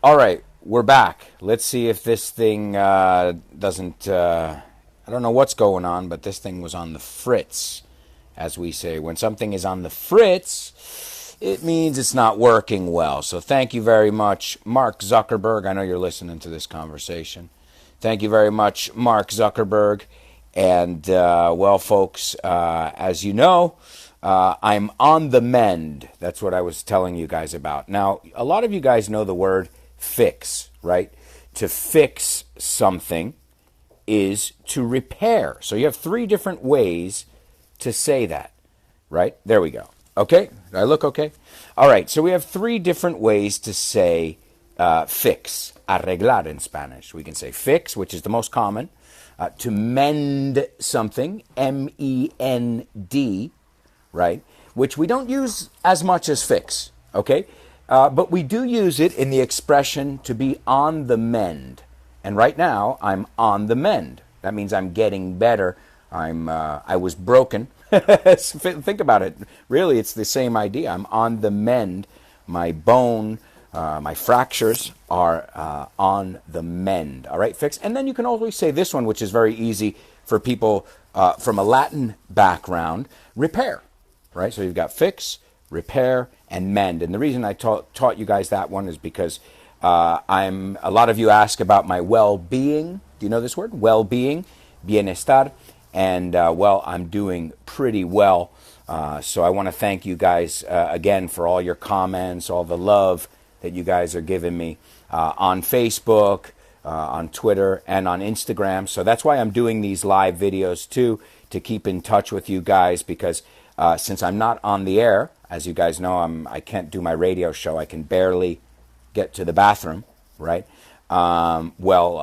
All right, we're back. Let's see if this thing doesn't... I don't know what's going on, but this thing was on the fritz, as we say. When something is on the fritz, it means it's not working well. So thank you very much, Mark Zuckerberg. I know you're listening to this conversation. Thank you very much, Mark Zuckerberg. And, well, folks, as you know, I'm on the mend. That's what I was telling you guys about. Now, a lot of you guys know the word fix, right? To fix something is to repair. So you have three different ways to say that, right? There we go. Okay? Do I look okay? All right, so we have three different ways to say fix, arreglar in Spanish. We can say fix, which is the most common. To mend something, M-E-N-D, right? Which we don't use as much as fix, okay? But we do use it in the expression to be on the mend. And right now, I'm on the mend. That means I'm getting better. I was broken. Think about it. Really, it's the same idea. I'm on the mend. My bone, my fractures are on the mend. All right, fix. And then you can always say this one, which is very easy for people from a Latin background, repair. Right? So you've got fix, repair, and mend. And the reason I taught you guys that one is because a lot of you ask about my well-being. Do you know this word? Well-being, bienestar. And, well, I'm doing pretty well. So I want to thank you guys again for all your comments, all the love that you guys are giving me on Facebook, on Twitter, and on Instagram. So that's why I'm doing these live videos, too, to keep in touch with you guys, because since I'm not on the air, as you guys know, I can't do my radio show. I can barely get to the bathroom, right? Well,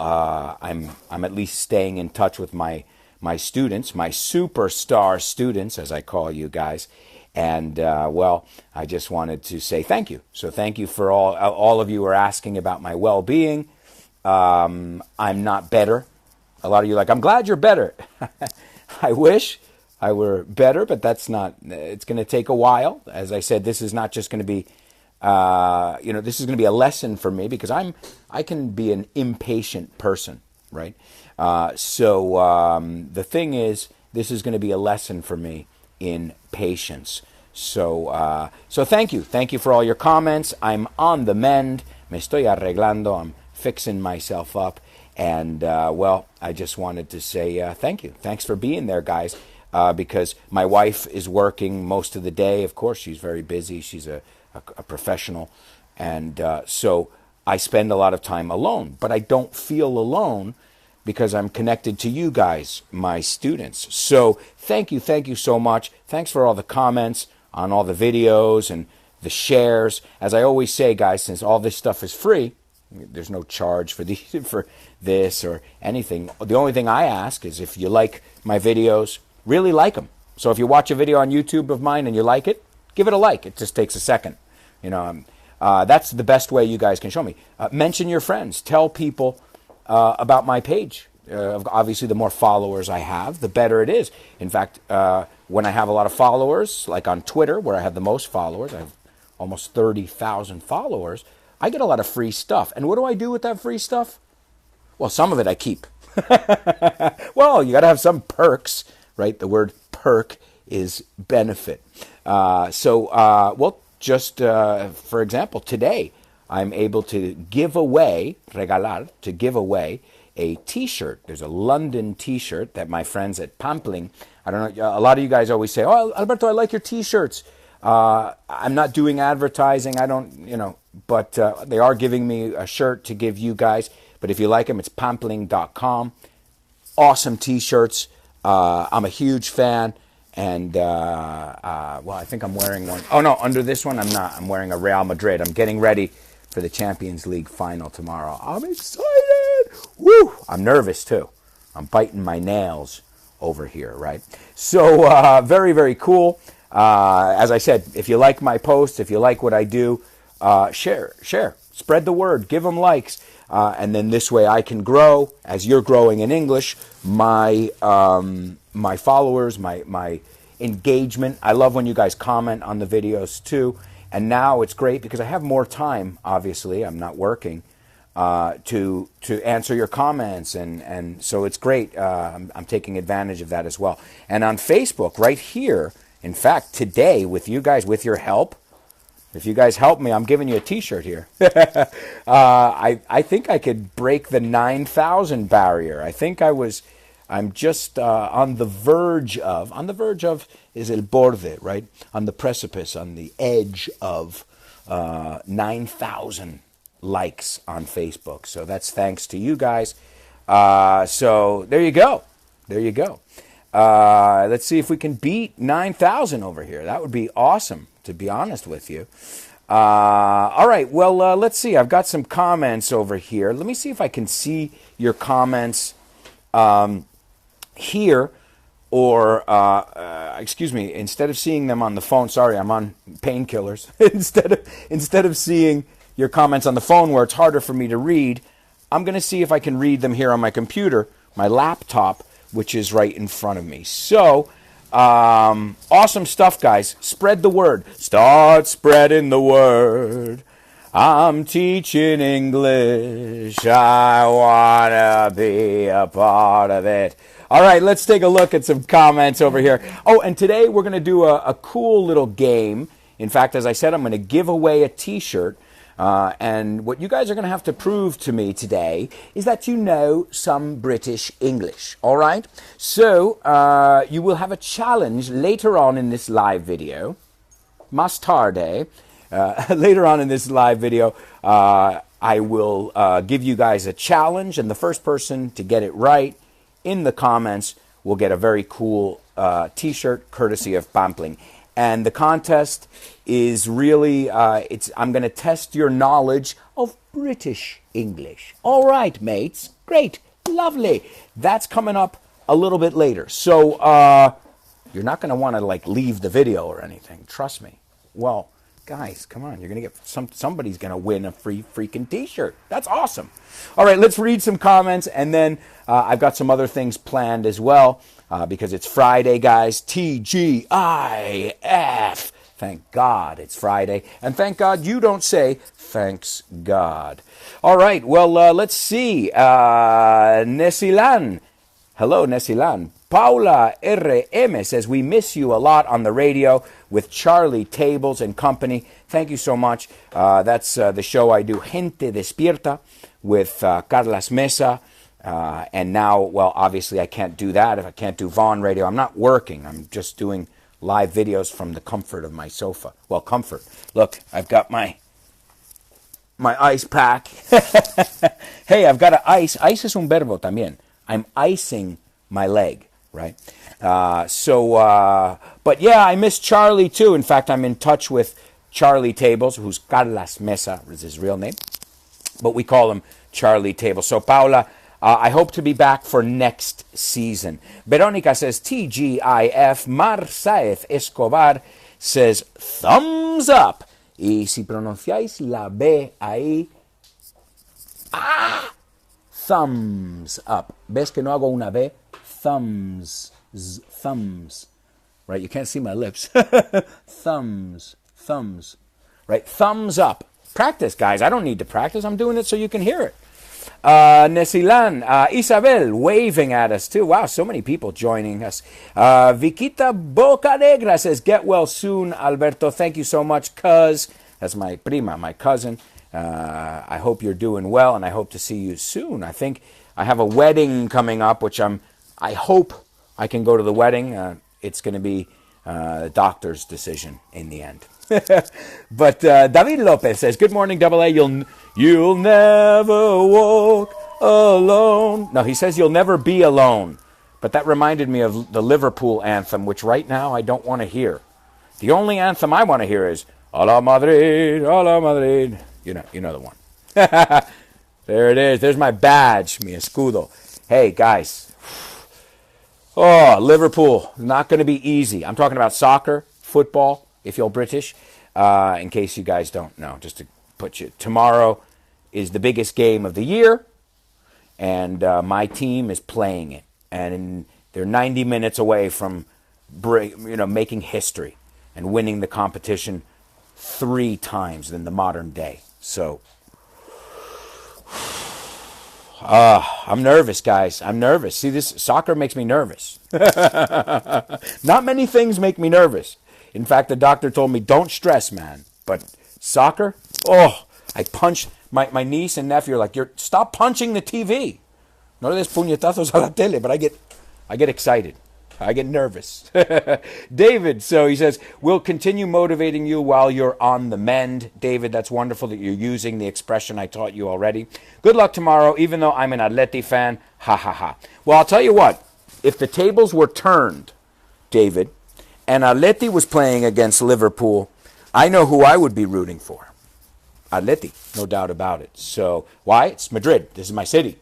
I'm at least staying in touch with my students, my superstar students, as I call you guys. And, well, I just wanted to say thank you. So thank you for all of you are asking about my well-being. I'm not better. A lot of you are like, I'm glad you're better. I wish I were better, but that's not, it's going to take a while. As I said, this is not just going to be, this is going to be a lesson for me because I can be an impatient person, right? So the thing is, this is going to be a lesson for me in patience. So thank you. Thank you for all your comments. I'm on the mend. Me estoy arreglando. I'm fixing myself up. And, well, I just wanted to say thank you. Thanks for being there, guys. Because my wife is working most of the day. Of course, she's very busy. She's a professional. And so I spend a lot of time alone. But I don't feel alone because I'm connected to you guys, my students. So thank you so much. Thanks for all the comments on all the videos and the shares. As I always say, guys, since all this stuff is free, there's no charge for this or anything. The only thing I ask is if you like my videos, really like them. So if you watch a video on YouTube of mine and you like it, give it a like. It just takes a second. That's the best way you guys can show me. Mention your friends. Tell people about my page. Obviously, the more followers I have, the better it is. In fact, when I have a lot of followers, like on Twitter, where I have the most followers, I have almost 30,000 followers, I get a lot of free stuff. And what do I do with that free stuff? Well, some of it I keep. Well, you got to have some perks. Right, the word perk is benefit. Well, just for example, today I'm able to give away, regalar, to give away a T-shirt. There's a London T-shirt that my friends at Pampling, I don't know, a lot of you guys always say, oh, Alberto, I like your T-shirts. I'm not doing advertising, I don't, but they are giving me a shirt to give you guys. But if you like them, it's pampling.com. Awesome T-shirts. I'm a huge fan, and, well, I think I'm wearing one. Oh, no, under this one, I'm not. I'm wearing a Real Madrid. I'm getting ready for the Champions League final tomorrow. I'm excited! Woo! I'm nervous, too. I'm biting my nails over here, right? So, very, very cool. As I said, if you like my posts, if you like what I do, share. Spread the word. Give them likes. And then this way I can grow as you're growing in English. My followers, my engagement. I love when you guys comment on the videos too. And now it's great because I have more time, obviously. I'm not working. to answer your comments, and so it's great. I'm taking advantage of that as well. And on Facebook, right here, in fact, today, with you guys, with your help, if you guys help me, I'm giving you a T-shirt here. I think I could break the 9,000 barrier. I'm just on the verge of is el borde, right? On the precipice, on the edge of 9,000 likes on Facebook. So that's thanks to you guys. So there you go. Let's see if we can beat 9,000 over here. That would be awesome, to be honest with you. All right, well, let's see. I've got some comments over here. Let me see if I can see your comments here, or excuse me, instead of seeing them on the phone. Sorry, I'm on painkillers. instead of seeing your comments on the phone where it's harder for me to read, I'm going to see if I can read them here on my computer, my laptop, which is right in front of me. So, awesome stuff, guys. Spread the word. Start spreading the word. I'm teaching English. I want to be a part of it. All right, let's take a look at some comments over here. Oh, and today we're going to do a cool little game. In fact, as I said, I'm going to give away a T-shirt. And what you guys are going to have to prove to me today is that you know some British English, all right? So you will have a challenge later on in this live video, más tarde. Later on in this live video, I will give you guys a challenge, and the first person to get it right in the comments will get a very cool T-shirt courtesy of Pampling. And the contest is really, I'm going to test your knowledge of British English. All right, mates. Great. Lovely. That's coming up a little bit later. So you're not going to want to leave the video or anything. Trust me. Well, guys, come on. You're going to get somebody's going to win a free freaking T-shirt. That's awesome. All right, let's read some comments, and then I've got some other things planned as well. Because it's Friday, guys. TGIF. Thank God it's Friday. And thank God you don't say, thanks God. All right, well, let's see. Nesilan. Hello, Nesilan. Paula RM says, we miss you a lot on the radio with Charlie Tables and Company. Thank you so much. That's the show I do, Gente Despierta, with Carlas Mesa. And now, well, obviously I can't do that if I can't do Vaughn Radio. I'm not working. I'm just doing live videos from the comfort of my sofa. Well, comfort. Look, I've got my ice pack. Hey, I've got to ice. Ice es un verbo también. I'm icing my leg, right? But yeah, I miss Charlie too. In fact, I'm in touch with Charlie Tables, who's Carlas Mesa is his real name. But we call him Charlie Tables. So, Paula, I hope to be back for next season. Veronica says, TGIF. Marsaez Escobar says, thumbs up. Y si pronunciáis la B ahí, thumbs up. ¿Ves que no hago una B? Thumbs. Right, you can't see my lips. Thumbs. Right, thumbs up. Practice, guys. I don't need to practice. I'm doing it so you can hear it. Nesilan, Isabel waving at us too. Wow, so many people joining us. Viquita Bocanegra says, get well soon, Alberto. Thank you so much, cuz. That's my prima, my cousin. I hope you're doing well, and I hope to see you soon. I think I have a wedding coming up, which I hope I can go to the wedding. It's going to be the doctor's decision in the end. But David Lopez says, good morning, Double A. You'll never walk alone. No, he says you'll never be alone. But that reminded me of the Liverpool anthem, which right now I don't want to hear. The only anthem I want to hear is A la Madrid, A la Madrid. You know the one. There it is. There's my badge, mi escudo. Hey, guys. Oh, Liverpool. Not going to be easy. I'm talking about soccer, football, if you're British, in case you guys don't know. Just to put you, tomorrow is the biggest game of the year, and my team is playing it. And they're 90 minutes away from making history and winning the competition 3 times in the modern day. So, I'm nervous, guys. I'm nervous. See, this soccer makes me nervous. Not many things make me nervous. In fact, the doctor told me, don't stress, man. But soccer, I punch my niece and nephew are like, stop punching the TV. No le des puñetazos a la tele, but I get excited. I get nervous. David, so he says, we'll continue motivating you while you're on the mend. David, that's wonderful that you're using the expression I taught you already. Good luck tomorrow, even though I'm an Atleti fan. Ha, ha, ha. Well, I'll tell you what. If the tables were turned, David, and Atleti was playing against Liverpool, I know who I would be rooting for. Atleti, no doubt about it. So, why? It's Madrid. This is my city.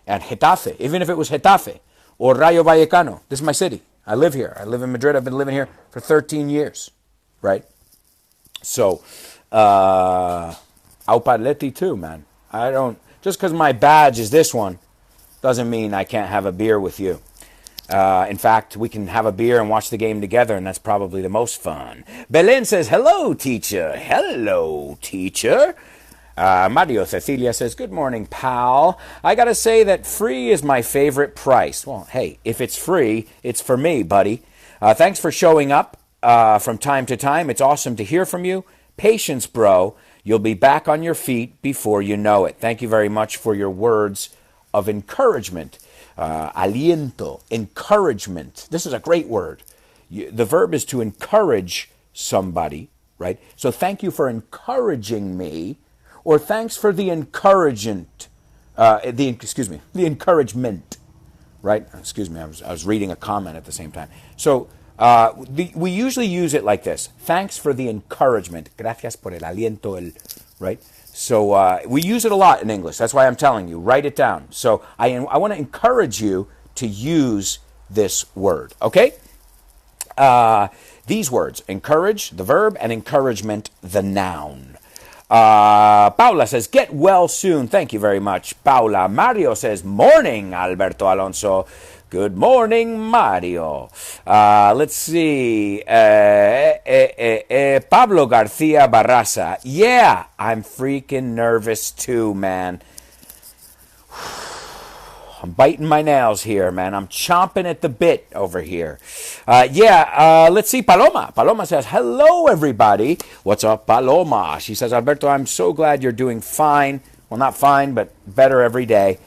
And Getafe, even if it was Getafe, or Rayo Vallecano. This is my city. I live here. I live in Madrid. I've been living here for 13 years. Right? So, Aupa Atleti too, man. I don't, just because my badge is this one, doesn't mean I can't have a beer with you. In fact, we can have a beer and watch the game together, and that's probably the most fun. Belen says, hello, teacher. Hello, teacher. Mario Cecilia says, good morning, pal. I got to say that free is my favorite price. Well, hey, if it's free, it's for me, buddy. Thanks for showing up from time to time. It's awesome to hear from you. Patience, bro. You'll be back on your feet before you know it. Thank you very much for your words of encouragement. Aliento, encouragement. This is a great word. The verb is to encourage somebody, right? So thank you for encouraging me. Or thanks for the encouragement, the encouragement, right? Excuse me, I was reading a comment at the same time. So we usually use it like this. Thanks for the encouragement. Gracias por el aliento, right? So we use it a lot in English. That's why I'm telling you. Write it down. So I want to encourage you to use this word, okay? These words, encourage, the verb, and encouragement, the noun. Paula says, get well soon. Thank you very much, Paula. Mario says, morning, Alberto Alonso. Good morning, Mario. Let's see. Pablo Garcia Barraza. Yeah, I'm freaking nervous too, man. I'm biting my nails here, man. I'm chomping at the bit over here. Let's see, Paloma. Paloma says, hello, everybody. What's up, Paloma? She says, Alberto, I'm so glad you're doing fine. Well, not fine, but better every day.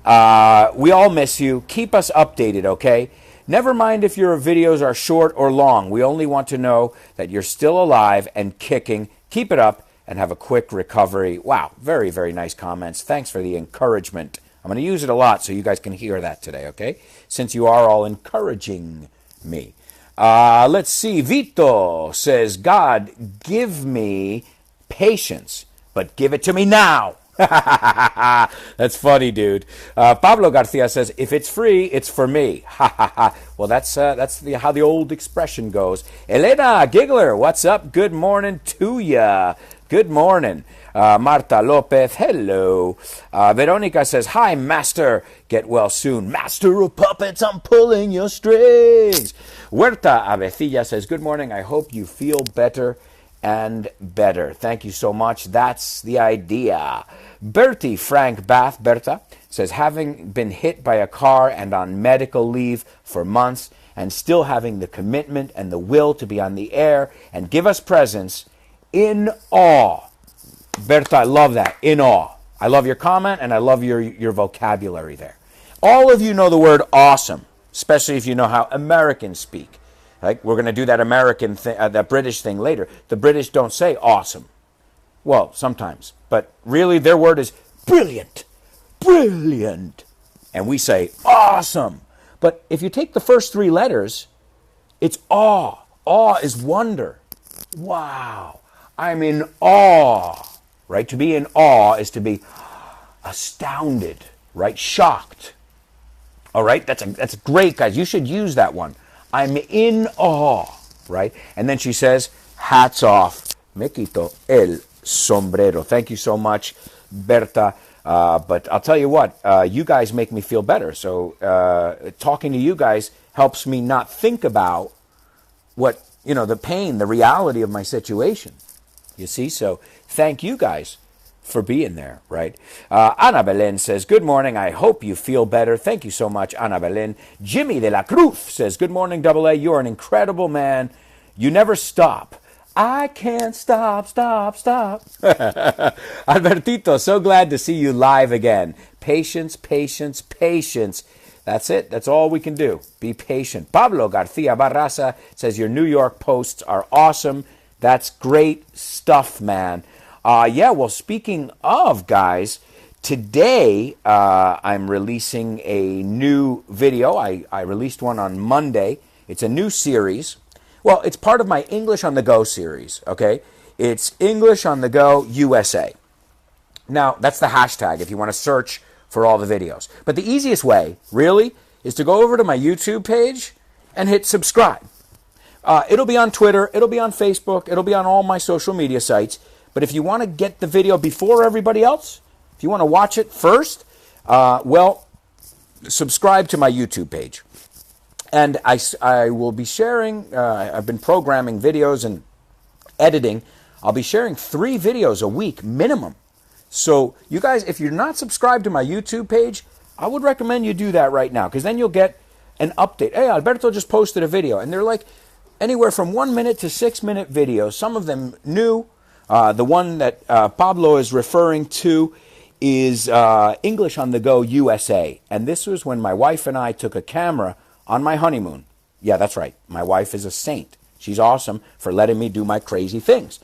We all miss you. Keep us updated, okay? Never mind if your videos are short or long. We only want to know that you're still alive and kicking. Keep it up and have a quick recovery. Wow, very, very nice comments. Thanks for the encouragement. I'm going to use it a lot so you guys can hear that today, okay? Since you are all encouraging me. Let's see. Vito says, God, give me patience, but give it to me now. That's funny, dude. Pablo Garcia says, if it's free, it's for me. Well, that's how the old expression goes. Elena Giggler, what's up? Good morning to ya. Good morning. Marta Lopez, hello. Veronica says, hi, master. Get well soon. Master of puppets, I'm pulling your strings. Huerta Avecilla says, good morning. I hope you feel better and better. Thank you so much. That's the idea. Bertie Frank Bath, Berta, says, having been hit by a car and on medical leave for months and still having the commitment and the will to be on the air and give us presents, in awe. Berta, I love that. In awe. I love your comment and I love your vocabulary there. All of you know the word awesome, especially if you know how Americans speak. Like, we're going to do that American thing, that British thing later. The British don't say awesome. Well, sometimes. But really, their word is brilliant. Brilliant. And we say awesome. But if you take the first three letters, it's awe. Awe is wonder. Wow. I'm in awe. Right? To be in awe is to be astounded. Right? Shocked. All right? That's great, guys. You should use that one. I'm in awe, right? And then she says, hats off. Me quito el sombrero. Thank you so much, Berta. But I'll tell you what, you guys make me feel better. So talking to you guys helps me not think about what, the pain, the reality of my situation. You see? So thank you guys for being there, right? Ana Belen says, good morning. I hope you feel better. Thank you so much, Ana Belen. Jimmy de la Cruz says, good morning, Double A. You're an incredible man. You never stop. I can't stop. Albertito, so glad to see you live again. Patience. That's it. That's all we can do. Be patient. Pablo Garcia Barraza says, your New York posts are awesome. That's great stuff, man. Well, speaking of, guys, today I'm releasing a new video. I released one on Monday. It's a new series. Well, it's part of my English on the Go series, okay? It's English on the Go USA. Now, that's the hashtag if you want to search for all the videos. But the easiest way, really, is to go over to my YouTube page and hit subscribe. It'll be on Twitter, it'll be on Facebook, it'll be on all my social media sites. But if you want to get the video before everybody else, if you want to watch it first, subscribe to my YouTube page. And I will be sharing, I've been programming videos and editing. I'll be sharing 3 videos a week minimum. So you guys, if you're not subscribed to my YouTube page, I would recommend you do that right now, because then you'll get an update. Hey, Alberto just posted a video, and they're like anywhere from 1 minute to 6 minute videos, some of them new. The one that Pablo is referring to is English on the Go USA. And this was when my wife and I took a camera on my honeymoon. Yeah, that's right. My wife is a saint. She's awesome for letting me do my crazy things.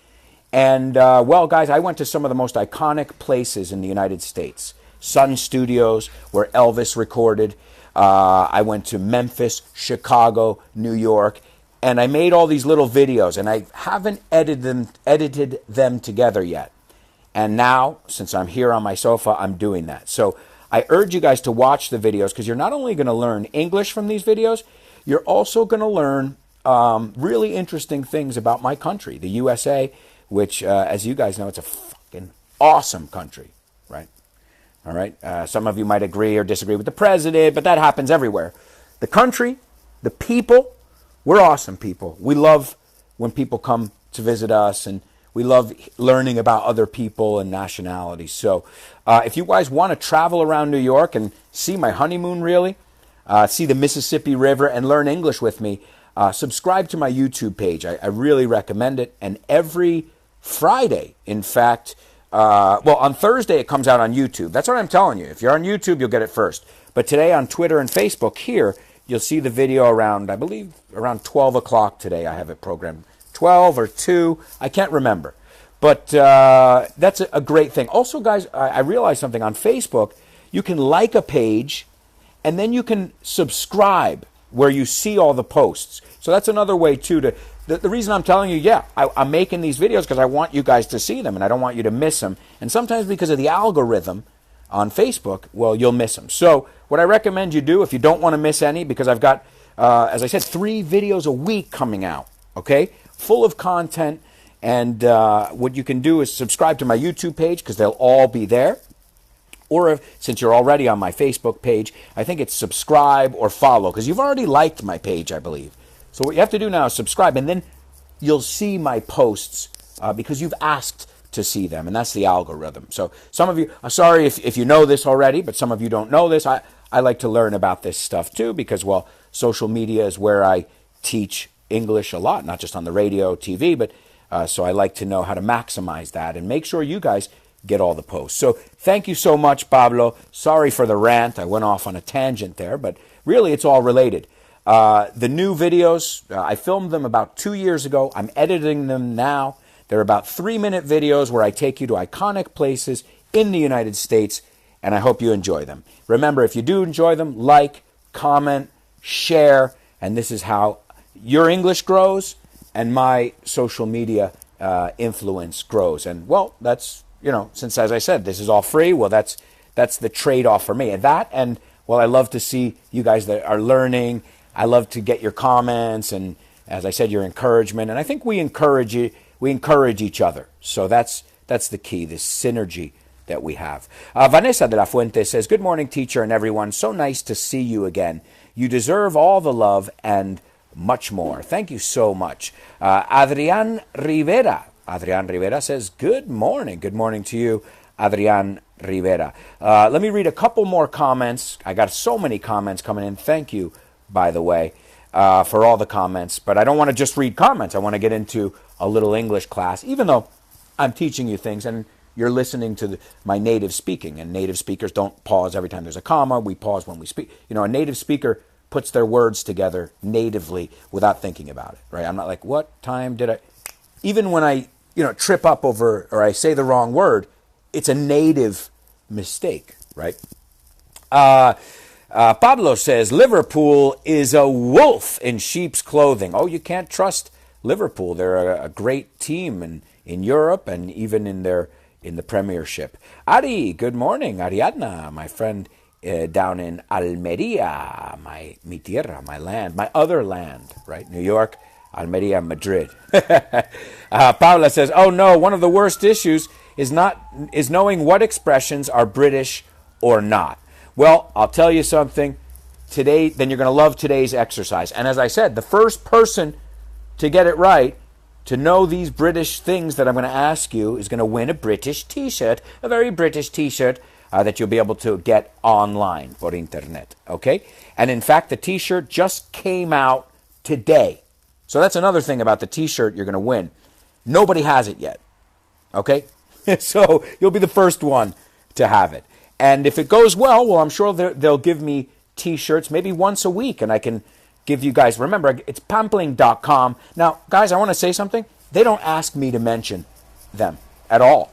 And, guys, I went to some of the most iconic places in the United States. Sun Studios, where Elvis recorded. I went to Memphis, Chicago, New York. And I made all these little videos, and I haven't edited them together yet. And now, since I'm here on my sofa, I'm doing that. So I urge you guys to watch the videos, because you're not only going to learn English from these videos, you're also going to learn really interesting things about my country, the USA, which, as you guys know, it's a fucking awesome country, right? All right? Some of you might agree or disagree with the president, but that happens everywhere. The country, the people, we're awesome people. We love when people come to visit us, and we love learning about other people and nationalities. So if you guys want to travel around New York and see my honeymoon, really, see the Mississippi River and learn English with me, subscribe to my YouTube page. I really recommend it. And every Friday, in fact, on Thursday it comes out on YouTube. That's what I'm telling you. If you're on YouTube, you'll get it first. But today on Twitter and Facebook here, you'll see the video around, I believe, around 12 o'clock today. I have it programmed 12 or 2. I can't remember. But that's a great thing. Also, guys, I realized something. On Facebook, you can like a page, and then you can subscribe where you see all the posts. So that's another way, too. The reason I'm telling you, I'm making these videos because I want you guys to see them, and I don't want you to miss them. And sometimes because of the algorithm on Facebook, you'll miss them. So what I recommend you do, if you don't want to miss any, because I've got, as I said, 3 videos a week coming out, okay, full of content. And what you can do is subscribe to my YouTube page, because they'll all be there. Or since you're already on my Facebook page, I think it's subscribe or follow, because you've already liked my page, I believe. So what you have to do now is subscribe, and then you'll see my posts because you've asked to see them, and that's the algorithm. So some of you, sorry if you know this already, but some of you don't know this. I like to learn about this stuff too, because, social media is where I teach English a lot, not just on the radio, TV, but so I like to know how to maximize that and make sure you guys get all the posts. So thank you so much, Pablo. Sorry for the rant. I went off on a tangent there, but really it's all related. The new videos, I filmed them about 2 years ago. I'm editing them now. They're about 3-minute videos where I take you to iconic places in the United States, and I hope you enjoy them. Remember, if you do enjoy them, like, comment, share, and this is how your English grows and my social media influence grows. And, that's, since, as I said, this is all free, that's the trade-off for me. And I love to see you guys that are learning. I love to get your comments and, as I said, your encouragement. And I think we encourage each other. So that's the key, this synergy that we have. Vanessa de la Fuente says, good morning, teacher and everyone. So nice to see you again. You deserve all the love and much more. Thank you so much. Adrian Rivera says, good morning. Good morning to you. Adrian Rivera. Let me read a couple more comments. I got so many comments coming in. Thank you, by the way, for all the comments. But I don't want to just read comments. I want to get into a little English class, even though I'm teaching you things and you're listening to my native speaking. And native speakers don't pause every time there's a comma. We pause when we speak. You know, a native speaker puts their words together natively without thinking about it, right? I'm not like, what time did I... Even when I, trip up over or I say the wrong word, it's a native mistake, right? Pablo says, Liverpool is a wolf in sheep's clothing. Oh, you can't trust Liverpool. They're a great team in Europe and even in the Premiership. Ari, good morning. Ariadna, my friend down in Almeria, mi tierra, my land, my other land, right? New York, Almeria, Madrid. Paula says, oh no, one of the worst issues is knowing what expressions are British or not. Well, I'll tell you something. Today, then you're going to love today's exercise. And as I said, the first person to get it right, to know these British things that I'm going to ask you, is going to win a British t-shirt, a very British t-shirt that you'll be able to get online por internet, okay? And in fact, the t-shirt just came out today. So that's another thing about the t-shirt you're going to win. Nobody has it yet, okay? So you'll be the first one to have it. And if it goes well, I'm sure they'll give me t-shirts maybe once a week, and I can give you guys, remember, it's pampling.com. Now, guys, I want to say something. They don't ask me to mention them at all.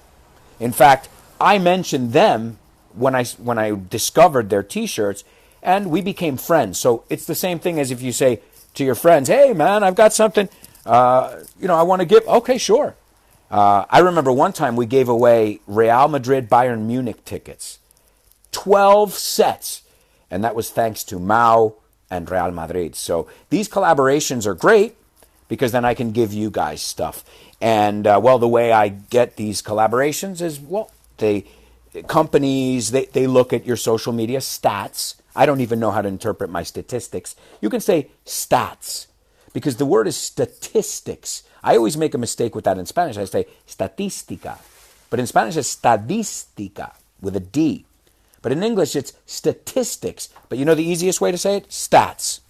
In fact, I mentioned them when I discovered their t-shirts, and we became friends. So it's the same thing as if you say to your friends, hey, man, I've got something, I want to give. Okay, sure. I remember one time we gave away Real Madrid Bayern Munich tickets, 12 sets, and that was thanks to Mao and Real Madrid. So these collaborations are great because then I can give you guys stuff. And, the way I get these collaborations is, companies, they look at your social media stats. I don't even know how to interpret my statistics. You can say stats because the word is statistics. I always make a mistake with that in Spanish. I say statistica. But in Spanish, it's estadística with a D. But in English, it's statistics. But you know the easiest way to say it? Stats.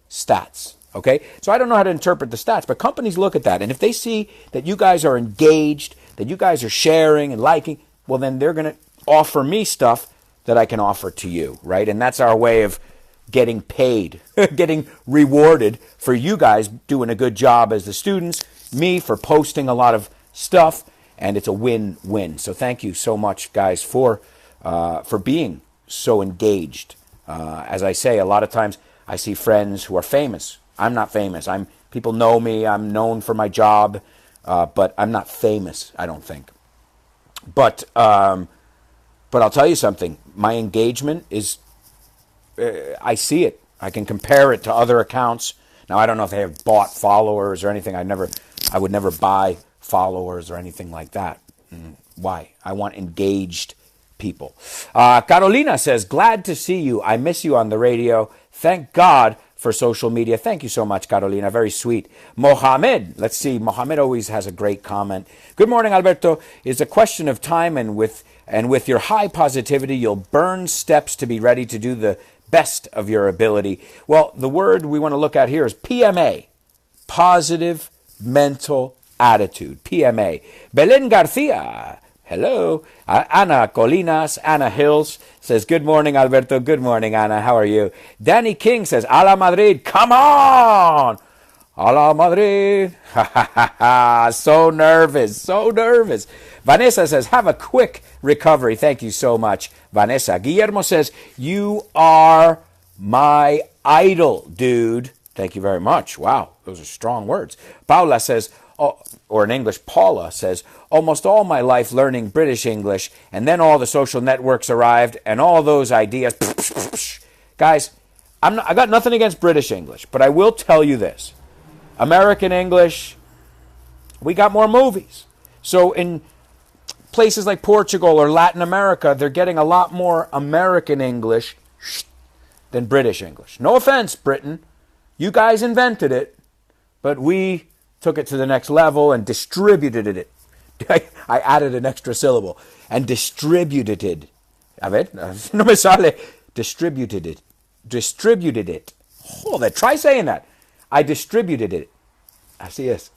Stats. Okay? So I don't know how to interpret the stats, but companies look at that. And if they see that you guys are engaged, that you guys are sharing and liking, well, then they're going to offer me stuff that I can offer to you, right? And that's our way of getting paid, getting rewarded for you guys doing a good job as the students, me for posting a lot of stuff, and it's a win-win. So thank you so much, guys, for being so engaged. As I say, a lot of times I see friends who are famous. I'm not famous. People know me. I'm known for my job, but I'm not famous, I don't think. But I'll tell you something. My engagement is, I see it. I can compare it to other accounts. Now, I don't know if they have bought followers or anything. I would never buy followers or anything like that. Why? I want engaged people. Carolina says, glad to see you. I miss you on the radio. Thank God for social media. Thank you so much, Carolina. Very sweet. Mohammed, let's see. Mohammed always has a great comment. Good morning, Alberto. It's a question of time, and with your high positivity, you'll burn steps to be ready to do the best of your ability. Well, the word we want to look at here is PMA, positive mental attitude. PMA. Belen Garcia. Hello. Ana Colinas, Ana Hills says, good morning, Alberto. Good morning, Ana. How are you? Danny King says, a la Madrid. Come on. A la Madrid. So nervous. So nervous. Vanessa says, have a quick recovery. Thank you so much, Vanessa. Guillermo says, you are my idol, dude. Thank you very much. Wow. Those are strong words. Paula says, or in English, Paula says, almost all my life learning British English, and then all the social networks arrived, and all those ideas. Guys, I got nothing against British English, but I will tell you this. American English, we got more movies. So in places like Portugal or Latin America, they're getting a lot more American English than British English. No offense, Britain. You guys invented it, but we took it to the next level and distributed it. I added an extra syllable. and distributed it. A ver, no me sale. Distributed it. Distributed it. Joder, try saying that. I distributed it. Así es.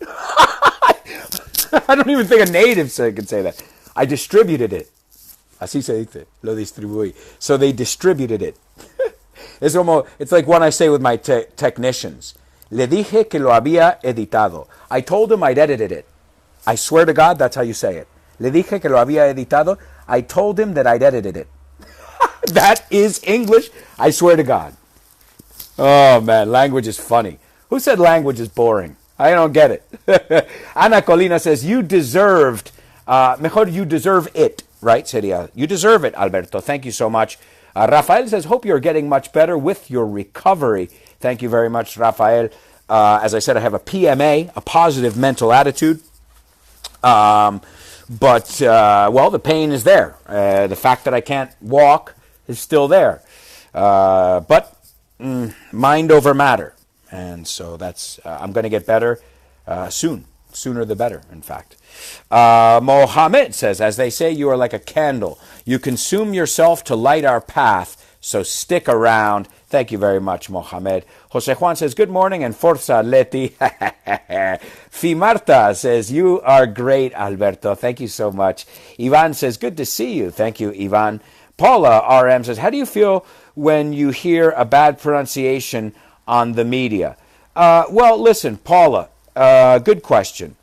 I don't even think a native could say that. I distributed it. Así se dice. Lo distribuí. So they distributed it. It's like when I say with my technicians. Le dije que lo había editado. I told him I'd edited it. I swear to God, that's how you say it. Le dije que lo había editado. I told him that I'd edited it. That is English. I swear to God. Oh, man, language is funny. Who said language is boring? I don't get it. Ana Colina says, you deserved, mejor you deserve it, right? Sería, you deserve it, Alberto. Thank you so much. Rafael says, hope you're getting much better with your recovery. Thank you very much, Rafael. As I said, I have a PMA, a positive mental attitude. Well, the pain is there. The fact that I can't walk is still there. But mind over matter. And so that's, I'm going to get better soon. Sooner the better, in fact. Mohammed says, as they say, you are like a candle. You consume yourself to light our path, so stick around. Thank you very much, Mohammed. Jose Juan says, good morning and forza Leti. Fimarta says, you are great, Alberto. Thank you so much. Ivan says, good to see you. Thank you, Ivan. Paula RM says, how do you feel when you hear a bad pronunciation on the media? Well, listen, Paula, good question.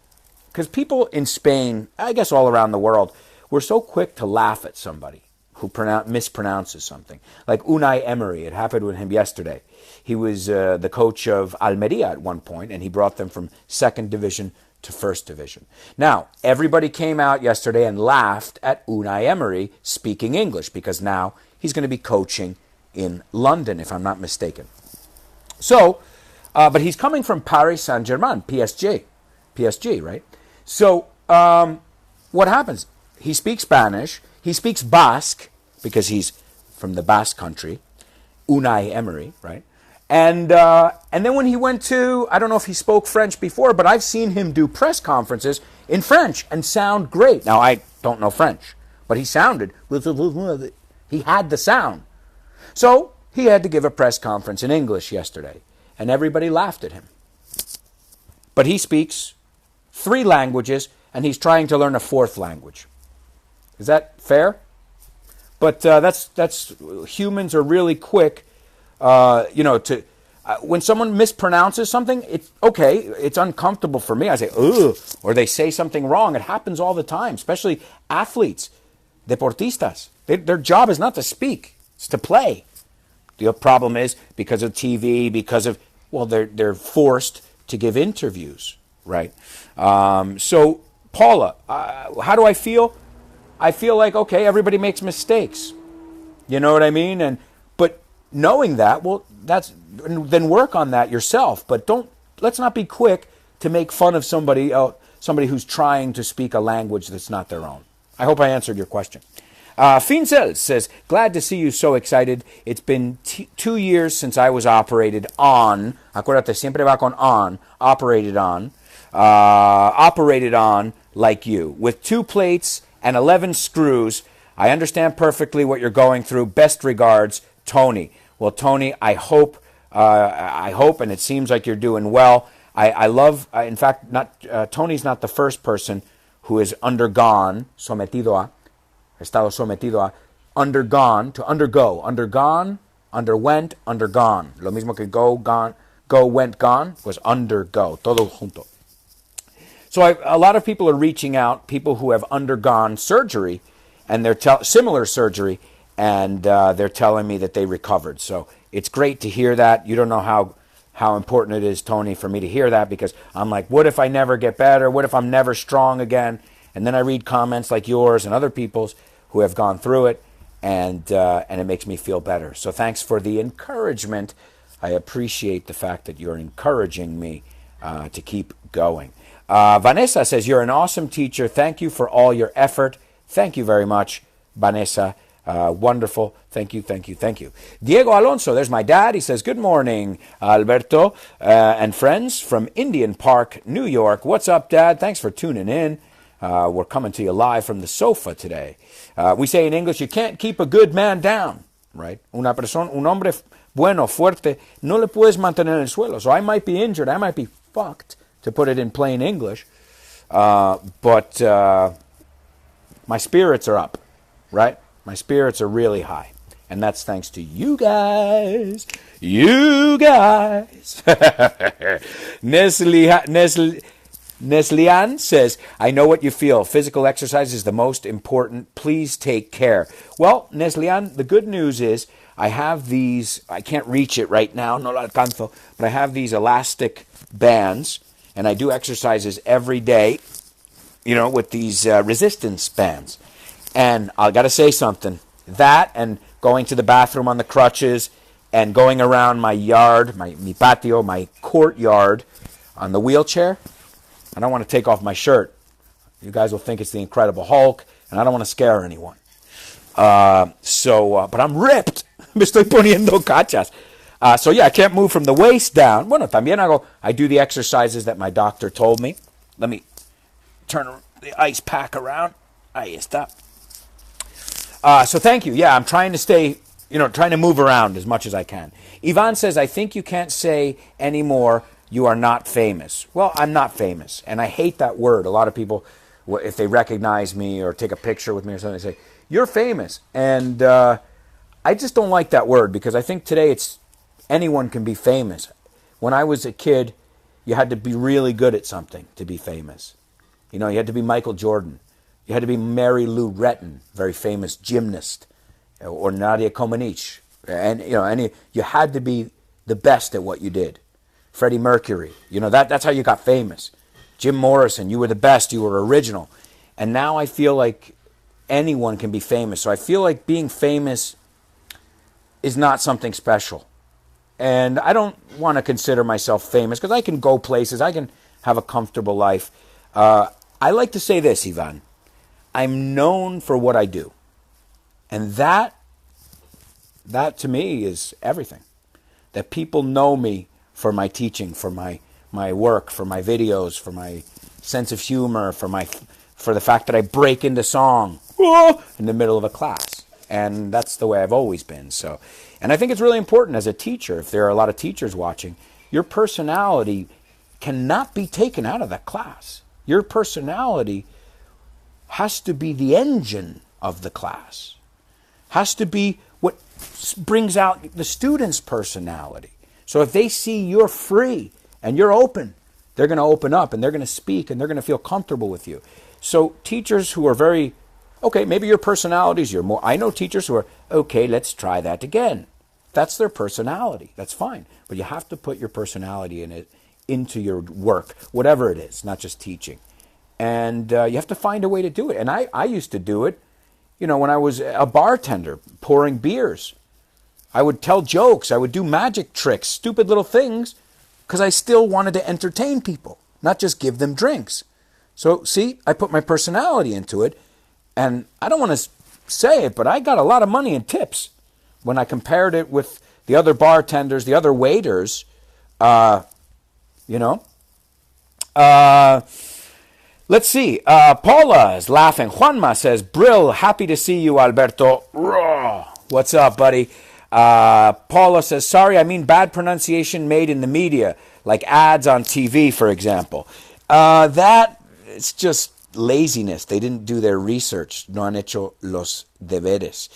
Because people in Spain, I guess all around the world, we're so quick to laugh at somebody who mispronounces something. Like Unai Emery, it happened with him yesterday. He was the coach of Almeria at one point, and he brought them from second division to first division. Now, everybody came out yesterday and laughed at Unai Emery speaking English, because now he's going to be coaching in London, if I'm not mistaken. So, but he's coming from Paris Saint-Germain, PSG, right? So, what happens? He speaks Spanish. He speaks Basque, because he's from the Basque country, Unai Emery, right? And then when he went to, I don't know if he spoke French before, but I've seen him do press conferences in French and sound great. Now, I don't know French, but he sounded, he had the sound. So, he had to give a press conference in English yesterday, and everybody laughed at him. But he speaks 3 languages, and he's trying to learn a 4th language. Is that fair? But that's humans are really quick, to when someone mispronounces something, it's okay, it's uncomfortable for me. I say, ugh, or they say something wrong. It happens all the time, especially athletes, deportistas. Their job is not to speak, it's to play. The problem is because of TV, they're forced to give interviews, right? So, Paula, how do I feel? I feel like, okay, everybody makes mistakes. You know what I mean? But knowing that, well, then work on that yourself. But let's not be quick to make fun of somebody who's trying to speak a language that's not their own. I hope I answered your question. Finzel says, glad to see you so excited. It's been 2 years since I was operated on. Acuérdate, siempre va con on. Operated on like you. With 2 plates and 11 screws. I understand perfectly what you're going through. Best regards, Tony. Well, Tony, I hope, and it seems like you're doing well. I love, in fact, Tony's not the first person who has undergone, estado sometido a, undergone, to undergo, undergone, underwent, undergone. Lo mismo que go, went, gone, was undergo, todo junto. So a lot of people are reaching out, people who have undergone surgery, and they're similar surgery, and they're telling me that they recovered. So it's great to hear that. You don't know how important it is, Tony, for me to hear that, because I'm like, what if I never get better? What if I'm never strong again? And then I read comments like yours and other people's who have gone through it, and it makes me feel better. So thanks for the encouragement. I appreciate the fact that you're encouraging me to keep going. Vanessa says, you're an awesome teacher. Thank you for all your effort. Thank you very much, Vanessa. Wonderful. Thank you. Diego Alonso, there's my dad. He says, good morning, Alberto and friends from Indian Park, New York. What's up, Dad? Thanks for tuning in. We're coming to you live from the sofa today. We say in English, you can't keep a good man down, right? Un hombre bueno, fuerte, no le puedes mantener en el suelo. So I might be injured, I might be fucked, to put it in plain English, but my spirits are up, right? My spirits are really high. And that's thanks to you guys. You guys. Neslian says, I know what you feel. Physical exercise is the most important. Please take care. Well, Neslian, the good news is I have these, I can't reach it right now, no lo alcanzo, but I have these elastic bands, and I do exercises every day, with these resistance bands. And I got to say something. That and going to the bathroom on the crutches and going around my yard, mi patio, my courtyard on the wheelchair. I don't want to take off my shirt. You guys will think it's the Incredible Hulk, and I don't want to scare anyone. But I'm ripped. Me estoy poniendo cachas. So yeah, I can't move from the waist down. Bueno, también I do the exercises that my doctor told me. Let me turn the ice pack around. Ahí está. So thank you. Yeah, I'm trying to stay, trying to move around as much as I can. Ivan says, I think you can't say anymore you are not famous. Well, I'm not famous, and I hate that word. A lot of people, if they recognize me or take a picture with me or something, they say, you're famous. And I just don't like that word, because I think today anyone can be famous. When I was a kid, you had to be really good at something to be famous. You had to be Michael Jordan. You had to be Mary Lou Retton, very famous gymnast, or Nadia Comaneci. And you had to be the best at what you did. Freddie Mercury, that's how you got famous. Jim Morrison, you were the best, you were original. And now I feel like anyone can be famous. So I feel like being famous is not something special. And I don't want to consider myself famous, because I can go places, I can have a comfortable life. I like to say this, Ivan. I'm known for what I do. And that to me is everything. That people know me for my teaching, for my work, for my videos, for my sense of humor, for the fact that I break into song in the middle of a class. And that's the way I've always been. So, and I think it's really important as a teacher, if there are a lot of teachers watching, your personality cannot be taken out of that class. Your personality has to be the engine of the class. Has to be what brings out the student's personality. So if they see you're free and you're open, they're going to open up and they're going to speak and they're going to feel comfortable with you. So teachers who are very, okay, maybe your personalities, I know teachers who are, okay, let's try that again. That's their personality. That's fine. But you have to put your personality into your work, whatever it is, not just teaching. And you have to find a way to do it. And I used to do it, when I was a bartender pouring beers. I would tell jokes. I would do magic tricks, stupid little things, because I still wanted to entertain people, not just give them drinks. So, see, I put my personality into it. And I don't want to say it, but I got a lot of money in tips when I compared it with the other bartenders, the other waiters, Let's see. Paula is laughing. Juanma says, Brill, happy to see you, Alberto. What's up, buddy? Paula says, sorry, I mean bad pronunciation made in the media, like ads on TV, for example. It's just laziness. They didn't do their research. No han hecho los deberes.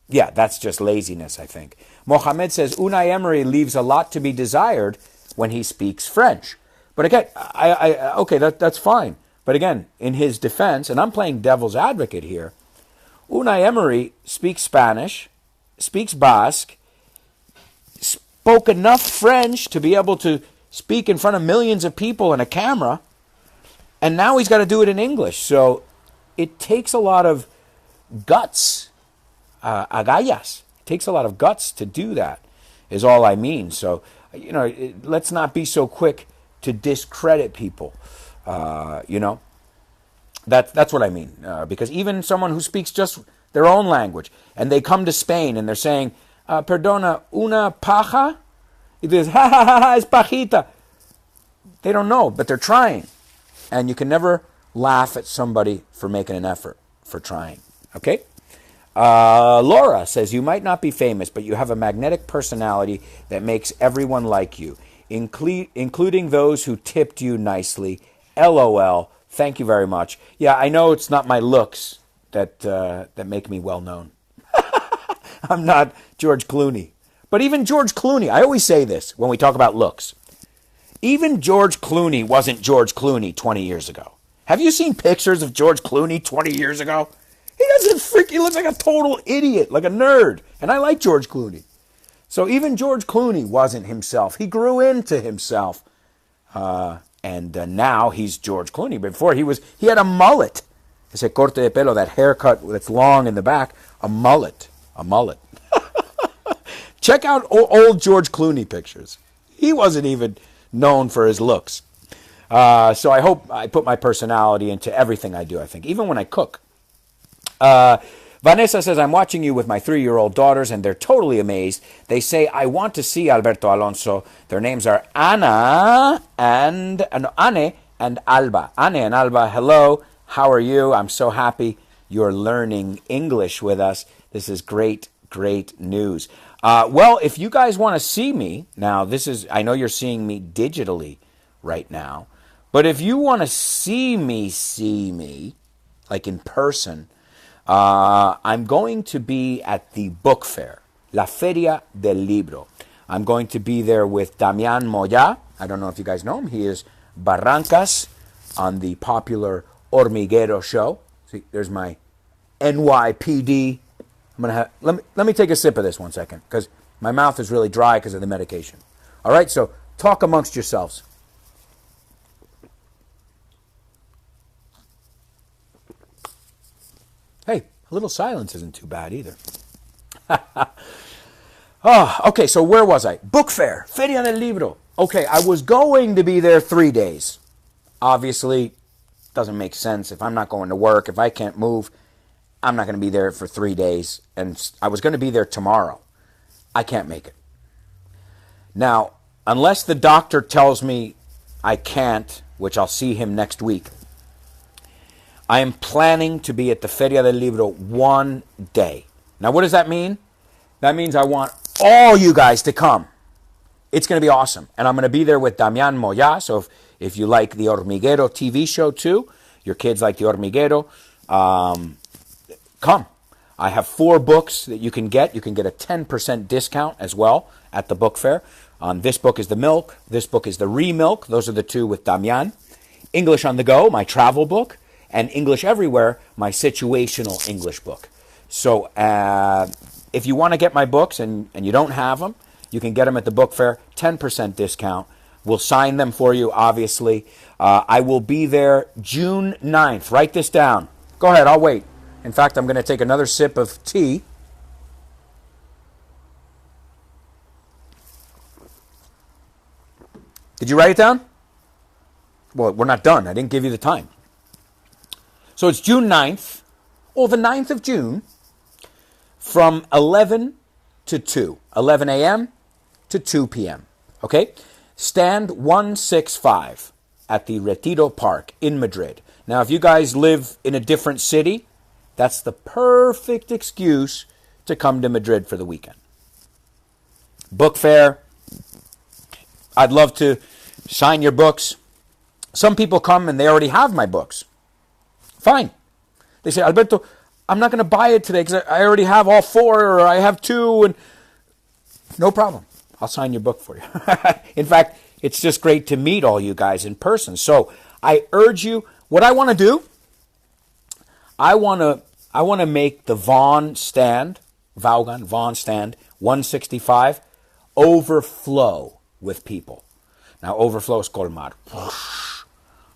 Yeah, that's just laziness, I think. Mohammed says, Unai Emery leaves a lot to be desired when he speaks French. But again, okay, that's fine. But again, in his defense, and I'm playing devil's advocate here, Unai Emery speaks Spanish, speaks Basque, spoke enough French to be able to speak in front of millions of people in a camera, and now he's got to do it in English. So it takes a lot of guts, agallas. It takes a lot of guts to do that, is all I mean. So, let's not be so quick to discredit people, That's what I mean. Because even someone who speaks just their own language, and they come to Spain and they're saying, perdona, una paja? It is, ha ha ha ha, es pajita. They don't know, but they're trying. And you can never laugh at somebody for making an effort, for trying. Okay? Laura says, you might not be famous, but you have a magnetic personality that makes everyone like you, including those who tipped you nicely. LOL. Thank you very much. Yeah, I know it's not my looks that make me well known. I'm not George Clooney. But even George Clooney, I always say this when we talk about looks. Even George Clooney wasn't George Clooney 20 years ago. Have you seen pictures of George Clooney 20 years ago? He looks like a total idiot, like a nerd. And I like George Clooney. So even George Clooney wasn't himself. He grew into himself. And now he's George Clooney. Before he had a mullet. Ese corte de pelo, that haircut that's long in the back. A mullet. A mullet. Check out old George Clooney pictures. He wasn't even known for his looks. So I hope I put my personality into everything I do, I think. Even when I cook. Vanessa says, I'm watching you with my 3-year-old daughters, and they're totally amazed. They say, I want to see Alberto Alonso. Their names are Anne and Alba. Anne and Alba, hello. How are you? I'm so happy you're learning English with us. This is great, great news. Well, if you guys want to see me, now I know you're seeing me digitally right now, but if you want to see me, like in person, I'm going to be at the book fair, La Feria del Libro. I'm going to be there with Damian Moya. I don't know if you guys know him. He is Barrancas on the popular Hormiguero show. See, there's my NYPD. Let me take a sip of this 1 second, because my mouth is really dry because of the medication. All right, so talk amongst yourselves. Hey, a little silence isn't too bad either. Okay, so where was I? Book fair, Feria del Libro. Okay, I was going to be there 3 days. Obviously, doesn't make sense. If I'm not going to work, if I can't move, I'm not going to be there for 3 days. And I was going to be there tomorrow. I can't make it. Now, unless the doctor tells me I can't, which I'll see him next week, I am planning to be at the Feria del Libro 1 day. Now, what does that mean? That means I want all you guys to come. It's going to be awesome. And I'm going to be there with Damian Moya. So if you like the Hormiguero TV show too, your kids like the Hormiguero, come. I have 4 books that you can get. You can get a 10% discount as well at the book fair. This book is The Milk. This book is The Remilk. Those are the 2 with Damian. English on the Go, my travel book. And English Everywhere, my situational English book. So if you want to get my books and you don't have them, you can get them at the book fair, 10% discount. We'll sign them for you, obviously. I will be there June 9th. Write this down. Go ahead, I'll wait. In fact, I'm going to take another sip of tea. Did you write it down? Well, we're not done. I didn't give you the time. So it's June 9th, or the 9th of June, from 11 to 2. 11 a.m. to 2 p.m. Okay? Stand 165 at the Retiro Park in Madrid. Now, if you guys live in a different city, that's the perfect excuse to come to Madrid for the weekend. Book fair. I'd love to sign your books. Some people come and they already have my books. Fine. They say, Alberto, I'm not going to buy it today because I already have all 4 or I have 2. And no problem. I'll sign your book for you. In fact, it's just great to meet all you guys in person. So I urge you, what I want to do, I want to make the Vaughan stand 165, overflow with people. Now, overflow is colmar.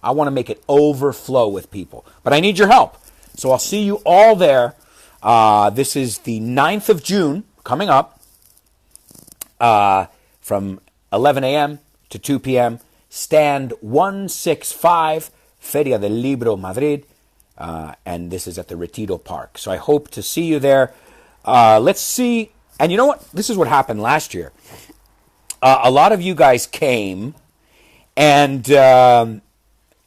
I want to make it overflow with people. But I need your help. So I'll see you all there. This is the 9th of June, coming up, from 11 a.m. to 2 p.m. Stand 165, Feria del Libro, Madrid. And this is at the Retiro Park. So I hope to see you there. Let's see. And you know what? This is what happened last year. A lot of you guys came and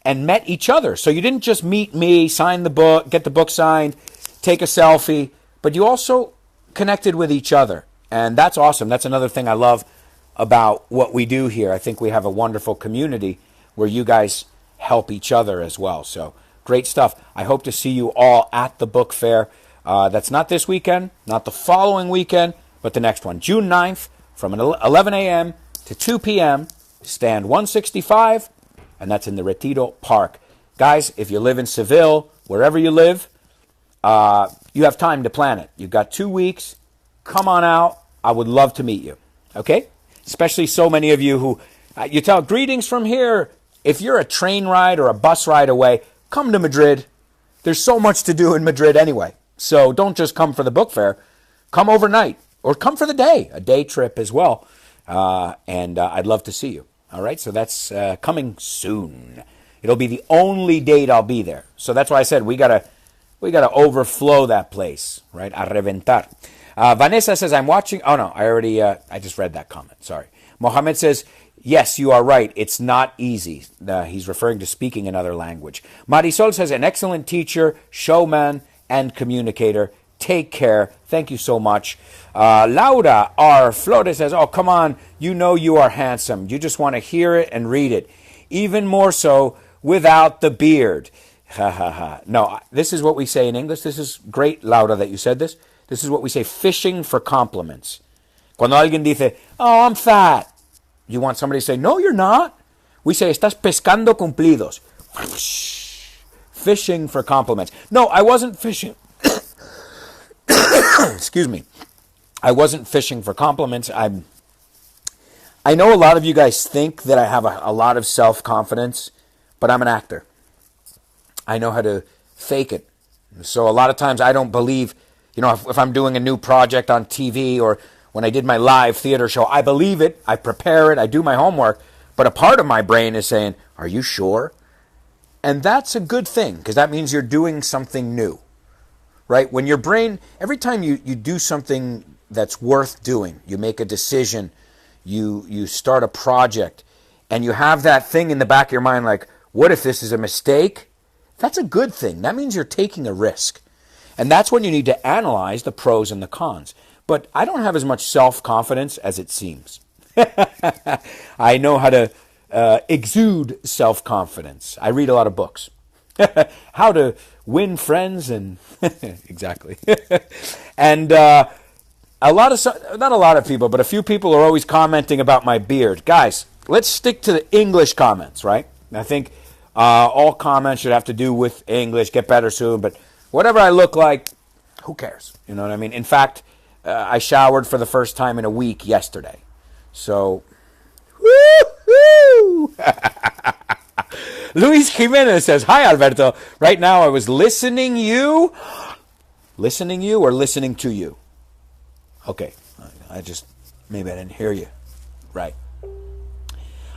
met each other. So you didn't just meet me, sign the book, get the book signed, take a selfie, but you also connected with each other. And that's awesome. That's another thing I love about what we do here. I think we have a wonderful community where you guys help each other as well. So great stuff. I hope to see you all at the book fair. That's not this weekend, not the following weekend, but the next one. June 9th from 11 a.m. to 2 p.m. Stand 165, and that's in the Retiro Park. Guys, if you live in Seville, wherever you live, you have time to plan it. You've got 2 weeks. Come on out. I would love to meet you. Okay? Especially so many of you who, you tell, greetings from here. If you're a train ride or a bus ride away, come to Madrid. There's so much to do in Madrid anyway. So don't just come for the book fair. Come overnight or come for the day, a day trip as well. And I'd love to see you. All right, so that's coming soon. It'll be the only date I'll be there. So that's why I said we gotta overflow that place, right? A reventar. Vanessa says, I'm watching. Oh, no, I just read that comment. Sorry. Mohammed says, yes, you are right. It's not easy. He's referring to speaking another language. Marisol says, an excellent teacher, showman, and communicator. Take care. Thank you so much. Laura R. Flores says, oh, come on. You know you are handsome. You just want to hear it and read it. Even more so without the beard. Ha, ha, ha. No, this is what we say in English. This is great, Laura, that you said this. This is what we say, fishing for compliments. Cuando alguien dice, oh, I'm fat. You want somebody to say, no, you're not. We say, estás pescando cumplidos. Fishing for compliments. No, I wasn't fishing. Excuse me. I wasn't fishing for compliments. I know a lot of you guys think that I have a lot of self-confidence, but I'm an actor. I know how to fake it. So a lot of times I don't believe, if I'm doing a new project on TV or when I did my live theater show, I believe it, I prepare it, I do my homework, but a part of my brain is saying, are you sure? And that's a good thing, because that means you're doing something new. Right? When your brain, every time you do something that's worth doing, you make a decision, you start a project, and you have that thing in the back of your mind like, what if this is a mistake? That's a good thing. That means you're taking a risk. And that's when you need to analyze the pros and the cons. But I don't have as much self-confidence as it seems. I know how to exude self-confidence. I read a lot of books. How to win friends and exactly. And not a lot of people, but a few people are always commenting about my beard. Guys, let's stick to the English comments, right? I think all comments should have to do with English, get better soon, but whatever I look like, who cares? You know what I mean? In fact, I showered for the first time in a week yesterday. So, woo-hoo! Luis Jimenez says, hi, Alberto. Right now I was listening you or listening to you? Okay, maybe I didn't hear you. Right.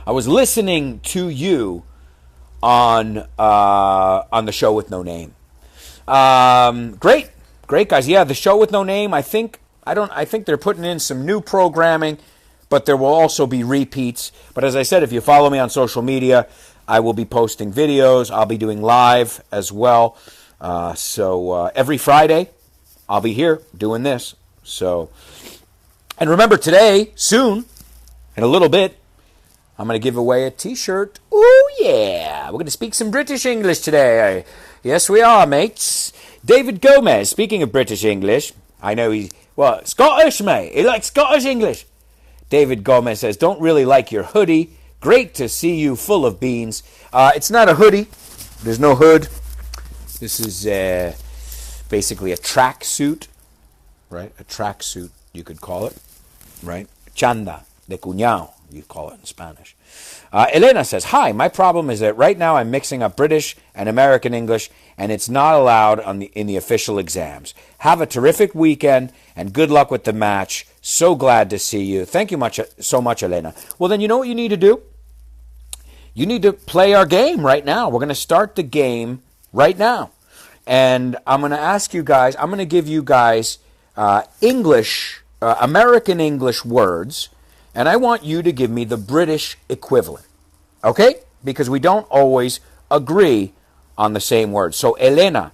I was listening to you on the show with no name. Great guys. Yeah, the show with no name. I think they're putting in some new programming, but there will also be repeats. But as I said, if you follow me on social media, I will be posting videos. I'll be doing live as well. So every Friday, I'll be here doing this. So, and remember today, soon, in a little bit, I'm going to give away a t-shirt. Oh yeah, we're going to speak some British English today. Yes, we are, mates. David Gomez, speaking of British English, I know he's, Scottish, mate. He likes Scottish English. David Gomez says, don't really like your hoodie. Great to see you full of beans. It's not a hoodie. There's no hood. This is basically a tracksuit, right? A tracksuit, you could call it, right? Chanda de cuñado, you call it in Spanish. Elena says, hi, my problem is that right now I'm mixing up British and American English, and it's not allowed in the official exams. Have a terrific weekend, and good luck with the match. So glad to see you. Thank you so much, Elena. Well, then you know what you need to do? You need to play our game right now. We're going to start the game right now. And I'm going to ask you guys, I'm going to give you guys American English words, and I want you to give me the British equivalent. Okay? Because we don't always agree on the same word. So, Elena,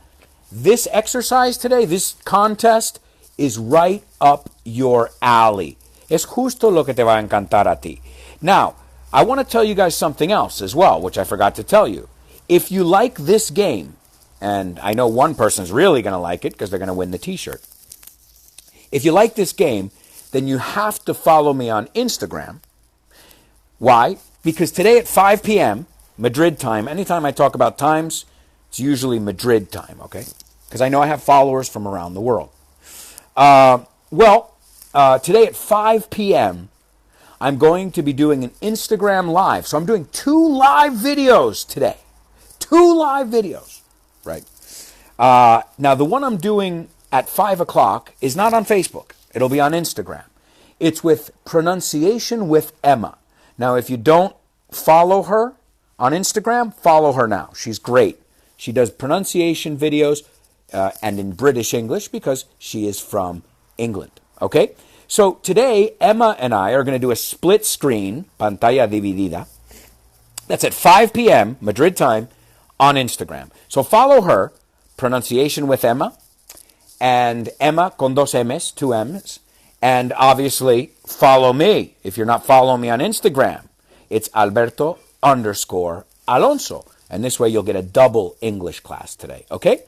this exercise today, this contest, is right up your alley. Es justo lo que te va a encantar a ti. Now, I want to tell you guys something else as well, which I forgot to tell you. If you like this game, and I know one person's really going to like it because they're going to win the t-shirt. If you like this game, then you have to follow me on Instagram. Why? Because today at 5 p.m., Madrid time, anytime I talk about times, it's usually Madrid time, okay? Because I know I have followers from around the world. Today at 5 p.m., I'm going to be doing an Instagram live. So I'm doing 2 live videos today. 2 live videos, right? Now, the one I'm doing at 5 o'clock is not on Facebook. It'll be on Instagram. It's with Pronunciation with Emma. Now, if you don't follow her on Instagram, follow her now. She's great. She does pronunciation videos and in British English because she is from England, okay? So today, Emma and I are going to do a split screen, pantalla dividida. That's at 5 p.m. Madrid time on Instagram. So follow her, Pronunciation with Emma, and Emma con dos M's, 2 M's. And obviously, follow me. If you're not following me on Instagram, it's Alberto _Alonso. And this way you'll get a double English class today, okay?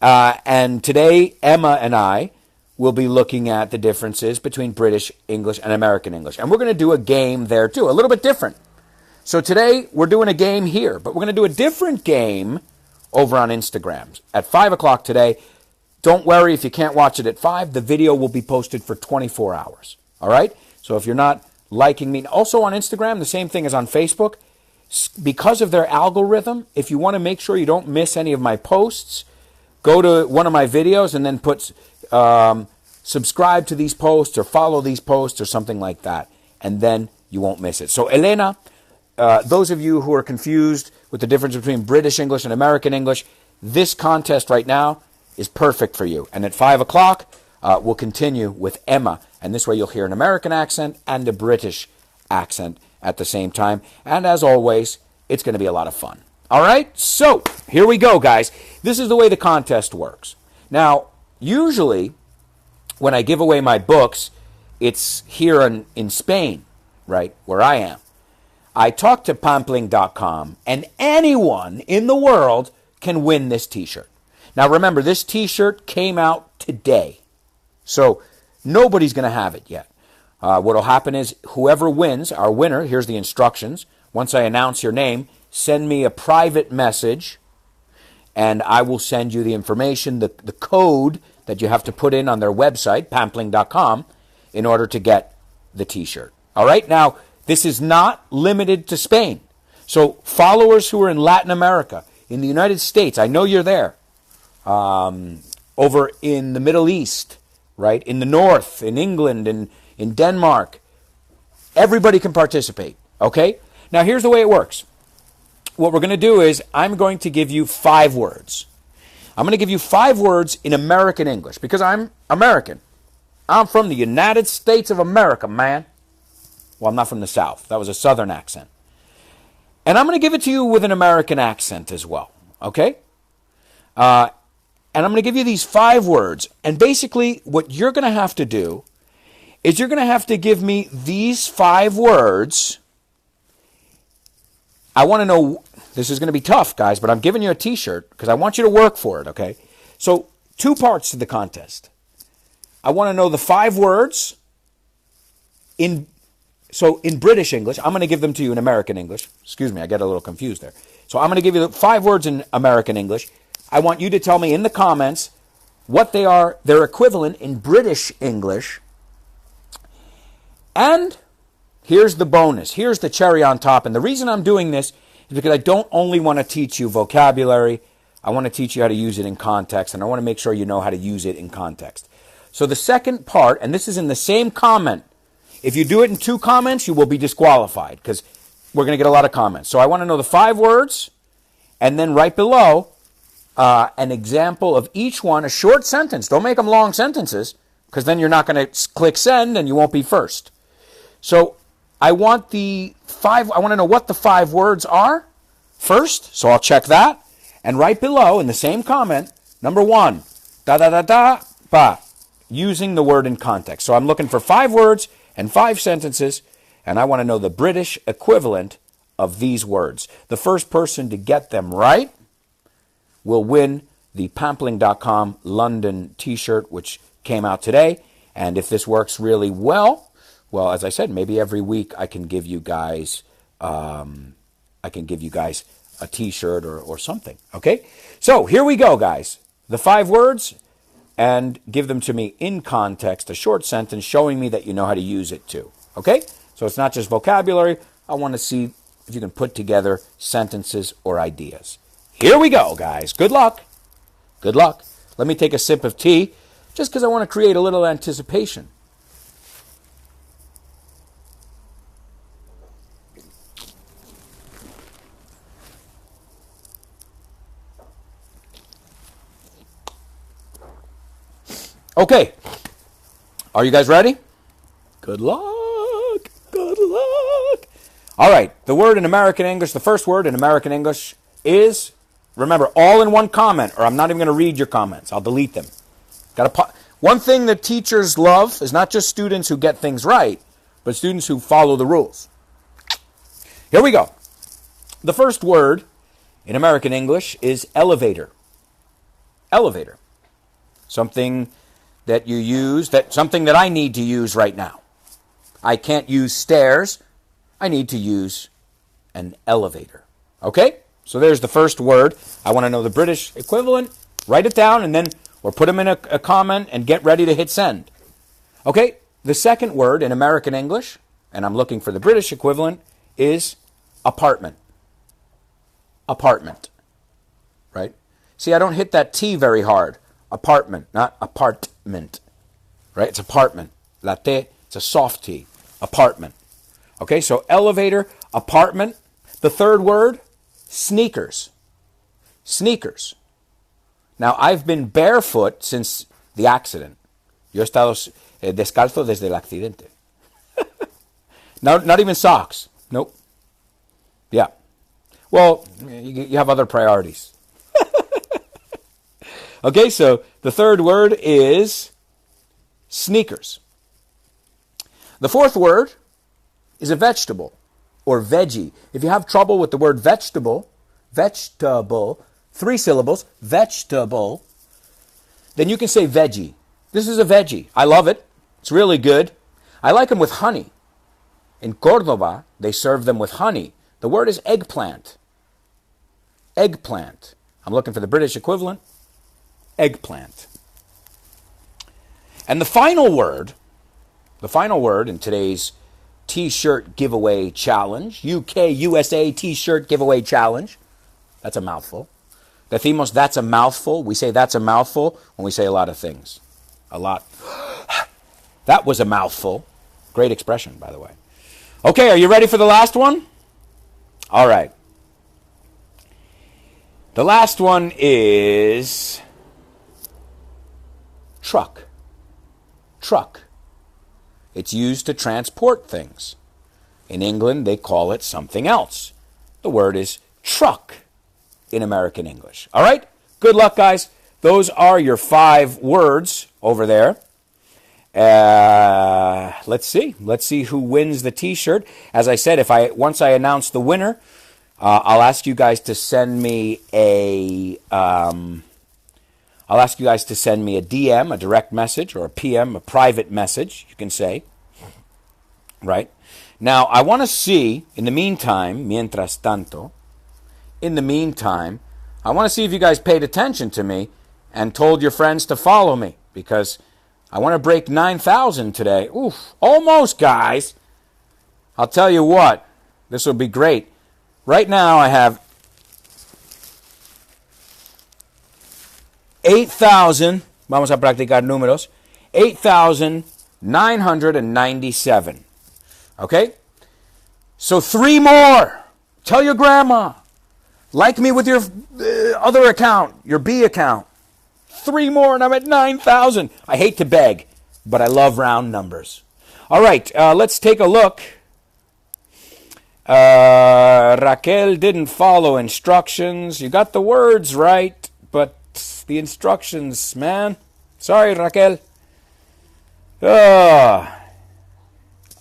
And today, Emma and I will be looking at the differences between British English and American English. And we're going to do a game there too, a little bit different. So today, we're doing a game here, but we're going to do a different game over on Instagram at 5 o'clock today. Don't worry if you can't watch it at 5. The video will be posted for 24 hours. All right? So if you're not liking me, also on Instagram, the same thing as on Facebook. Because of their algorithm, if you want to make sure you don't miss any of my posts, go to one of my videos and then put subscribe to these posts or follow these posts or something like that. And then you won't miss it. So Elena, those of you who are confused with the difference between British English and American English, this contest right now is perfect for you. And at 5 o'clock, we'll continue with Emma. And this way you'll hear an American accent and a British accent at the same time. And as always, it's going to be a lot of fun. All right? So, here we go, guys. This is the way the contest works. Now, usually, when I give away my books, it's here in Spain, right, where I am. I talk to Pampling.com, and anyone in the world can win this t-shirt. Now, remember, this t-shirt came out today. So, nobody's going to have it yet. What will happen is whoever wins, our winner, here's the instructions. Once I announce your name, send me a private message, and I will send you the information, the code that you have to put in on their website, pampling.com, in order to get the t-shirt. All right? Now, this is not limited to Spain. So, followers who are in Latin America, in the United States, I know you're there, over in the Middle East, right? In the North, in England, in Denmark. Everybody can participate, okay? Now, here's the way it works. What we're going to do is I'm going to give you 5 words. I'm going to give you 5 words in American English because I'm American. I'm from the United States of America, man. Well, I'm not from the South. That was a Southern accent. And I'm going to give it to you with an American accent as well, okay? And I'm going to give you these 5 words. And basically, what you're going to have to do is you're going to have to give me these 5 words. I want to know, this is going to be tough, guys, but I'm giving you a t-shirt because I want you to work for it, okay? So, 2 parts to the contest. I want to know the 5 words in British English. I'm going to give them to you in American English. Excuse me, I get a little confused there. So I'm going to give you the 5 words in American English. I want you to tell me in the comments what they are, their equivalent in British English. And here's the bonus. Here's the cherry on top. And the reason I'm doing this is because I don't only want to teach you vocabulary. I want to teach you how to use it in context. And I want to make sure you know how to use it in context. So the second part, and this is in the same comment. If you do it in 2 comments, you will be disqualified because we're going to get a lot of comments. So I want to know the 5 words, and then right below, an example of each one, a short sentence. Don't make them long sentences because then you're not going to click send and you won't be first. So I want to know what the 5 words are first, so I'll check that. And right below, in the same comment, number 1, ba, using the word in context. So I'm looking for 5 words and 5 sentences, and I want to know the British equivalent of these words. The first person to get them right will win the Pampling.com London t-shirt, which came out today. And if this works really well, as I said, maybe every week I can give you guys a t-shirt or something. Okay? So here we go, guys. The 5 words, and give them to me in context, a short sentence showing me that you know how to use it too. Okay? So it's not just vocabulary. I want to see if you can put together sentences or ideas. Here we go, guys. Good luck. Good luck. Let me take a sip of tea, just because I want to create a little anticipation. Okay. Are you guys ready? Good luck. Good luck. All right. The word in American English, the first word in American English is, remember, all in one comment, or I'm not even going to read your comments. I'll delete them. One thing that teachers love is not just students who get things right, but students who follow the rules. Here we go. The first word in American English is elevator. Elevator. Something that you use, something that I need to use right now. I can't use stairs. I need to use an elevator. Okay? So there's the first word. I want to know the British equivalent. Write it down or put them in a comment and get ready to hit send. Okay? The second word in American English, and I'm looking for the British equivalent, is apartment. Apartment. Right? See, I don't hit that T very hard. Apartment, not apartment. Right? It's apartment. La T, it's a soft T. Apartment. Okay, so elevator, apartment. The third word, sneakers. Sneakers. Now, I've been barefoot since the accident. Yo he estado descalzo desde el accidente. No, not even socks. Nope. Yeah. Well, you have other priorities. Okay, so the third word is sneakers. The fourth word is a vegetable or veggie. If you have trouble with the word vegetable, 3 syllables, vegetable, then you can say veggie. This is a veggie. I love it. It's really good. I like them with honey. In Córdoba, they serve them with honey. The word is eggplant. Eggplant. I'm looking for the British equivalent. Eggplant. And the final word in today's T-shirt giveaway challenge, UK, USA T-shirt giveaway challenge. That's a mouthful. Decimos, that's a mouthful. We say that's a mouthful when we say a lot of things. A lot. That was a mouthful. Great expression, by the way. Okay, are you ready for the last one? All right. The last one is truck. Truck. It's used to transport things. In England, they call it something else. The word is truck in American English. All right? Good luck, guys. Those are your 5 words over there. Let's see. Let's see who wins the T-shirt. As I said, once I announce the winner, I'll ask you guys to send me a DM, a direct message, or a PM, a private message, you can say. Right? Now, I want to see, in the meantime, mientras tanto, I want to see if you guys paid attention to me and told your friends to follow me, because I want to break 9,000 today. Oof, almost, guys. I'll tell you what, this will be great. Right now, I have 8,000, vamos a practicar números, 8,997. Okay? So 3 more. Tell your grandma. Like me with your other account, your B account. 3 more and I'm at 9,000. I hate to beg, but I love round numbers. All right, let's take a look Raquel didn't follow instructions. You got the words right, but the instructions, man. Sorry, Raquel.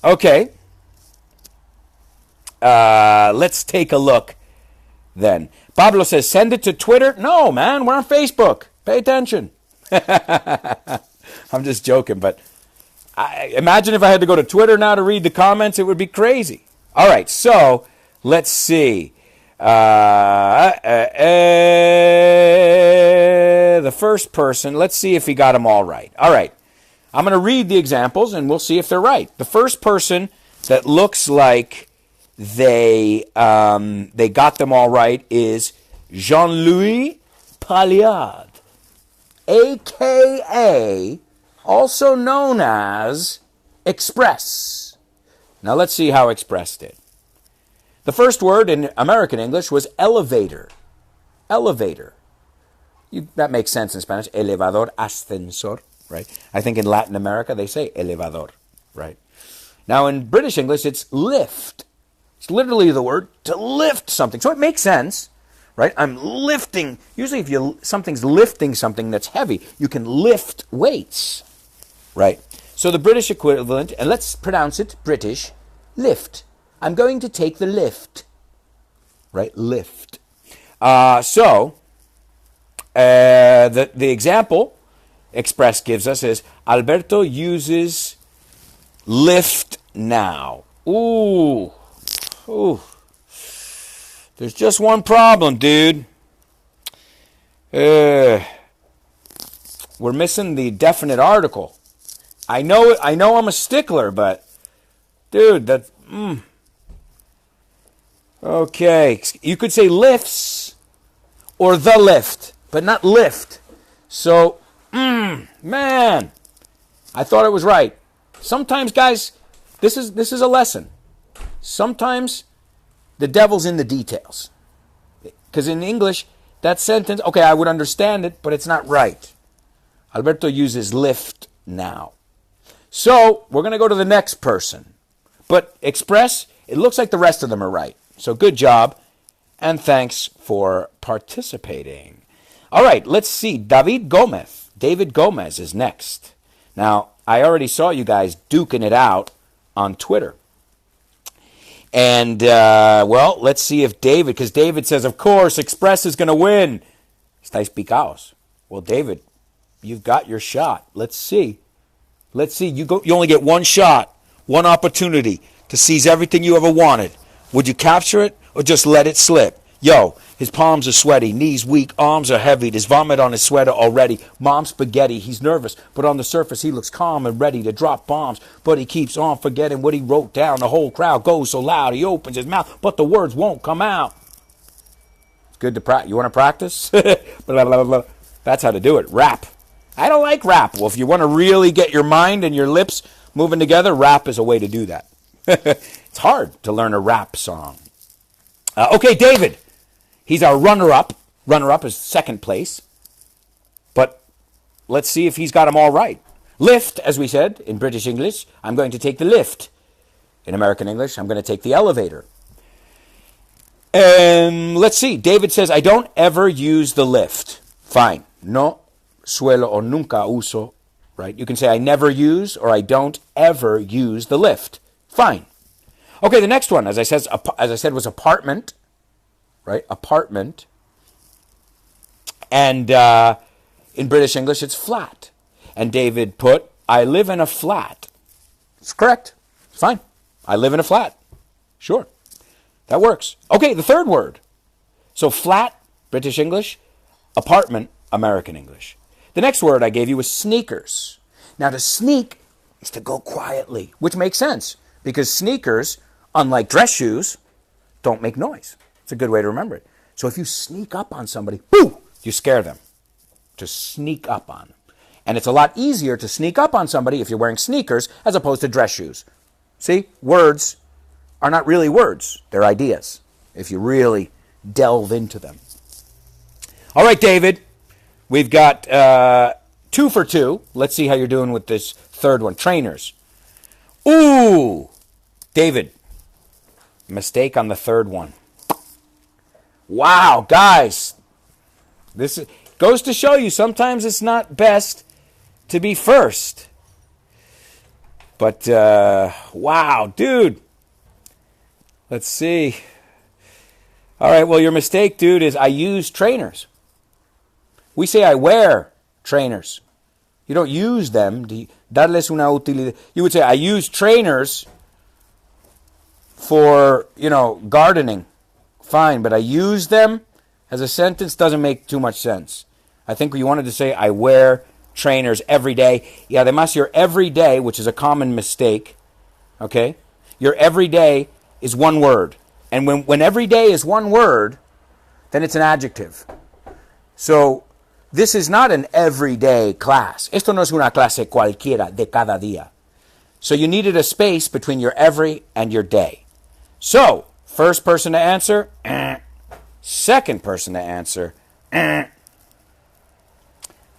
Okay. Let's take a look then. Pablo says, send it to Twitter. No, man, we're on Facebook. Pay attention. I'm just joking, but imagine if I had to go to Twitter now to read the comments. It would be crazy. All right, so let's see. The first person, let's see if he got them all right. All right, I'm going to read the examples, and we'll see if they're right. The first person that looks like they got them all right is Jean-Louis Palliard, a.k.a. also known as Express. Now let's see how Express did. The first word in American English was elevator. Elevator. That makes sense in Spanish. Elevador, ascensor, right? I think in Latin America they say elevador, right? Now in British English it's lift. It's literally the word to lift something. So it makes sense, right? I'm lifting. Usually if something's lifting something that's heavy, you can lift weights, right? So the British equivalent, and let's pronounce it British, lift. I'm going to take the lift, right? Lift. The example Express gives us is Alberto uses lift now. Ooh. There's just one problem, dude. We're missing the definite article. I know I'm a stickler, but dude, Okay, you could say lifts or the lift, but not lift. So, man, I thought it was right. Sometimes, guys, this is a lesson. Sometimes the devil's in the details. Because in English, that sentence, okay, I would understand it, but it's not right. Alberto uses lift now. So, we're going to go to the next person. But Express, it looks like the rest of them are right. So good job, and thanks for participating. All right, let's see. David Gomez is next. Now, I already saw you guys duking it out on Twitter. And, let's see if David, because David says, of course, Express is going to win. Estáis picaos. Well, David, you've got your shot. Let's see. You only get one shot, one opportunity to seize everything you ever wanted. Would you capture it or just let it slip? Yo, his palms are sweaty, knees weak, arms are heavy, there's vomit on his sweater already. Mom's spaghetti, he's nervous, but on the surface he looks calm and ready to drop bombs. But he keeps on forgetting what he wrote down. The whole crowd goes so loud, he opens his mouth, but the words won't come out. It's good to practice. You want to practice? Blah, blah, blah, blah. That's how to do it. Rap. I don't like rap. Well, if you want to really get your mind and your lips moving together, rap is a way to do that. It's hard to learn a rap song. Okay, David. He's our runner-up. Runner-up is second place. But let's see if he's got them all right. Lift, as we said in British English, I'm going to take the lift. In American English, I'm going to take the elevator. Let's see. David says, I don't ever use the lift. Fine. No suelo o nunca uso. Right? You can say I never use or I don't ever use the lift. Fine. Okay, the next one, as I said, was apartment. Right? Apartment. And in British English, it's flat. And David put, I live in a flat. It's correct. It's fine. I live in a flat. Sure. That works. Okay, the third word. So flat, British English. Apartment, American English. The next word I gave you was sneakers. Now, to sneak is to go quietly, which makes sense. Because sneakers, unlike dress shoes, don't make noise. It's a good way to remember it. So if you sneak up on somebody, boo, you scare them. To sneak up on them. And it's a lot easier to sneak up on somebody if you're wearing sneakers as opposed to dress shoes. See, words are not really words. They're ideas, if you really delve into them. All right, David, we've got 2 for 2. Let's see how you're doing with this third one. Trainers. Ooh, David, Mistake on the third one. Wow, guys. This goes to show you sometimes it's not best to be first. But, wow, dude. Let's see. All right, well, your mistake, dude, is I use trainers. We say I wear trainers. You don't use them. Darles una utilidad. You would say I use trainers for, gardening. Fine, but I use them as a sentence doesn't make too much sense. I think you wanted to say I wear trainers every day. Y además, your every day, which is a common mistake, okay? Your every day is one word. And when every day is one word, then it's an adjective. So this is not an everyday class. Esto no es una clase cualquiera de cada día. So you needed a space between your every and your day. So, first person to answer, second person to answer,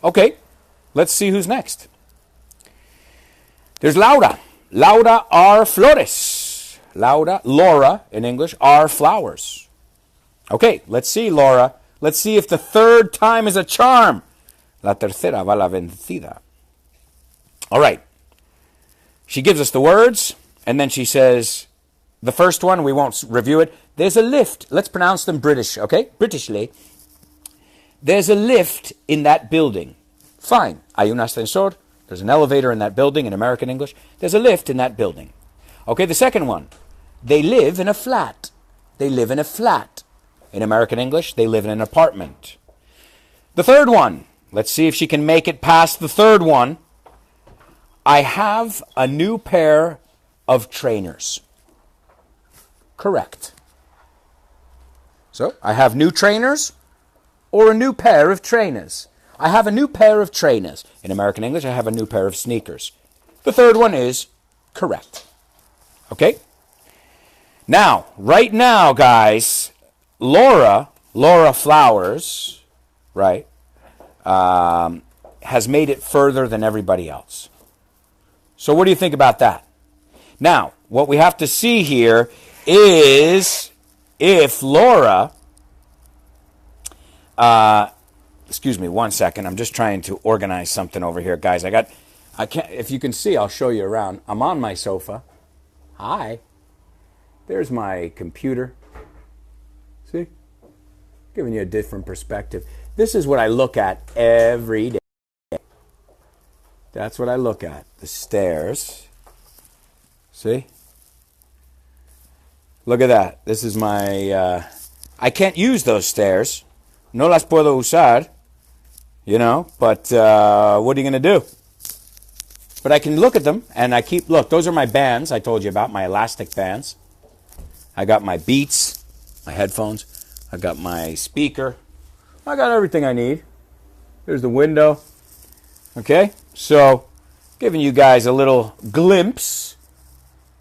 Okay, let's see who's next. There's Laura. Laura are flores. Laura in English, are flowers. Okay, let's see, Laura. Let's see if the third time is a charm. La tercera va la vencida. All right. She gives us the words, and then she says, the first one, we won't review it. There's a lift. Let's pronounce them British, okay? Britishly. There's a lift in that building. Fine. Hay un ascensor. There's an elevator in that building in American English. There's a lift in that building. Okay, the second one. They live in a flat. They live in a flat. In American English, they live in an apartment. The third one. Let's see if she can make it past the third one. I have a new pair of trainers. Correct. So, I have new trainers or a new pair of trainers. I have a new pair of trainers. In American English, I have a new pair of sneakers. The third one is correct. Okay? Now, right now, guys, Laura Flowers, right, has made it further than everybody else. So what do you think about that? Now, what we have to see here is if Laura, excuse me 1 second, I'm just trying to organize something over here, guys. I can't, if you can see, I'll show you around. I'm on my sofa. Hi. There's my computer. See? Giving you a different perspective. This is what I look at every day. That's what I look at. The stairs. See? Look at that. This is my... I can't use those stairs. No las puedo usar. You know, but what are you going to do? But I can look at them, and I keep... Look, those are my bands I told you about, my elastic bands. I got my Beats, my headphones. I got my speaker. I got everything I need. There's the window. Okay? So, giving you guys a little glimpse,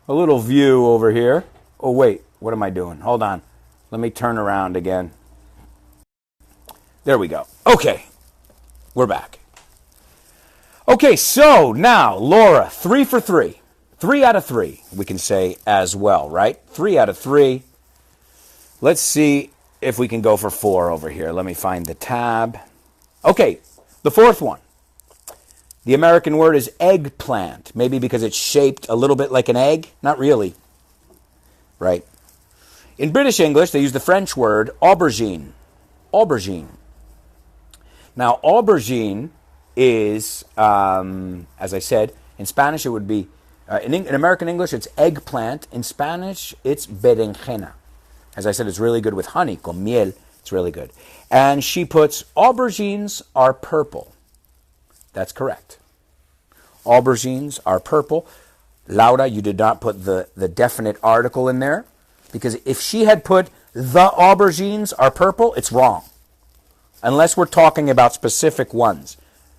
a little view over here. Oh, wait. What am I doing? Hold on. Let me turn around again. There we go. Okay. We're back. Okay, so now, Laura, 3 for 3. 3 out of 3, we can say as well, right? 3 out of 3. Let's see if we can go for 4 over here. Let me find the tab. Okay, the fourth one. The American word is eggplant. Maybe because it's shaped a little bit like an egg. Not really. Right? In British English, they use the French word aubergine. Aubergine. Now, aubergine is, as I said, in Spanish it would be, in American English it's eggplant. In Spanish it's berenjena. As I said, it's really good with honey, con miel. It's really good. And she puts, aubergines are purple. That's correct. Aubergines are purple. Laura, you did not put the definite article in there, because if she had put the aubergines are purple, it's wrong. Unless we're talking about specific ones.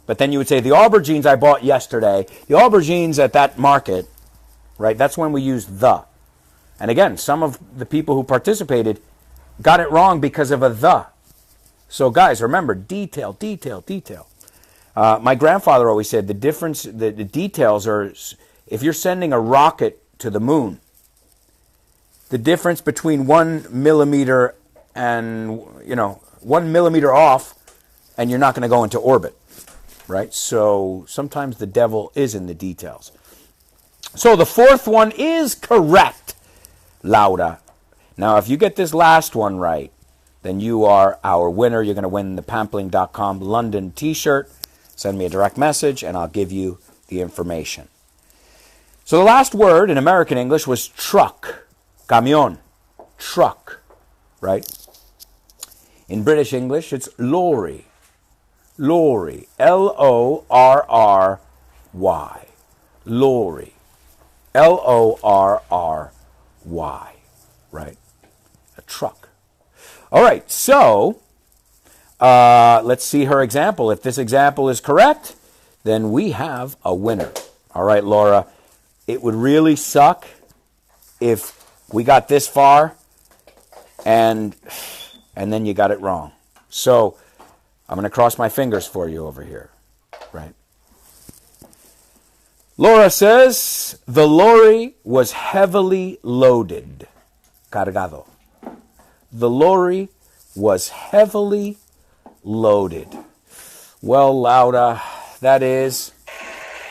But then you would say, the aubergines I bought yesterday, the aubergines at that market, right? That's when we use the. And again, some of the people who participated got it wrong because of a the. So guys, remember, detail, detail, detail. My grandfather always said the difference, the details are, if you're sending a rocket to the moon, the difference between 1 millimeter and, 1 millimeter off, and you're not going to go into orbit, right? So sometimes the devil is in the details. So the fourth one is correct, Laura. Now, if you get this last one right, then you are our winner. You're going to win the Pampling.com London t-shirt. Send me a direct message, and I'll give you the information. So the last word in American English was truck, camión, truck, right? In British English, it's lorry, lorry, L-O-R-R-Y, lorry, L-O-R-R-Y, right? A truck. All right, so let's see her example. If this example is correct, then we have a winner. All right, Laura, it would really suck if we got this far and then you got it wrong. So I'm going to cross my fingers for you over here, right? Laura says, the lorry was heavily loaded. Cargado. The lorry was heavily loaded. Well, Laura, that is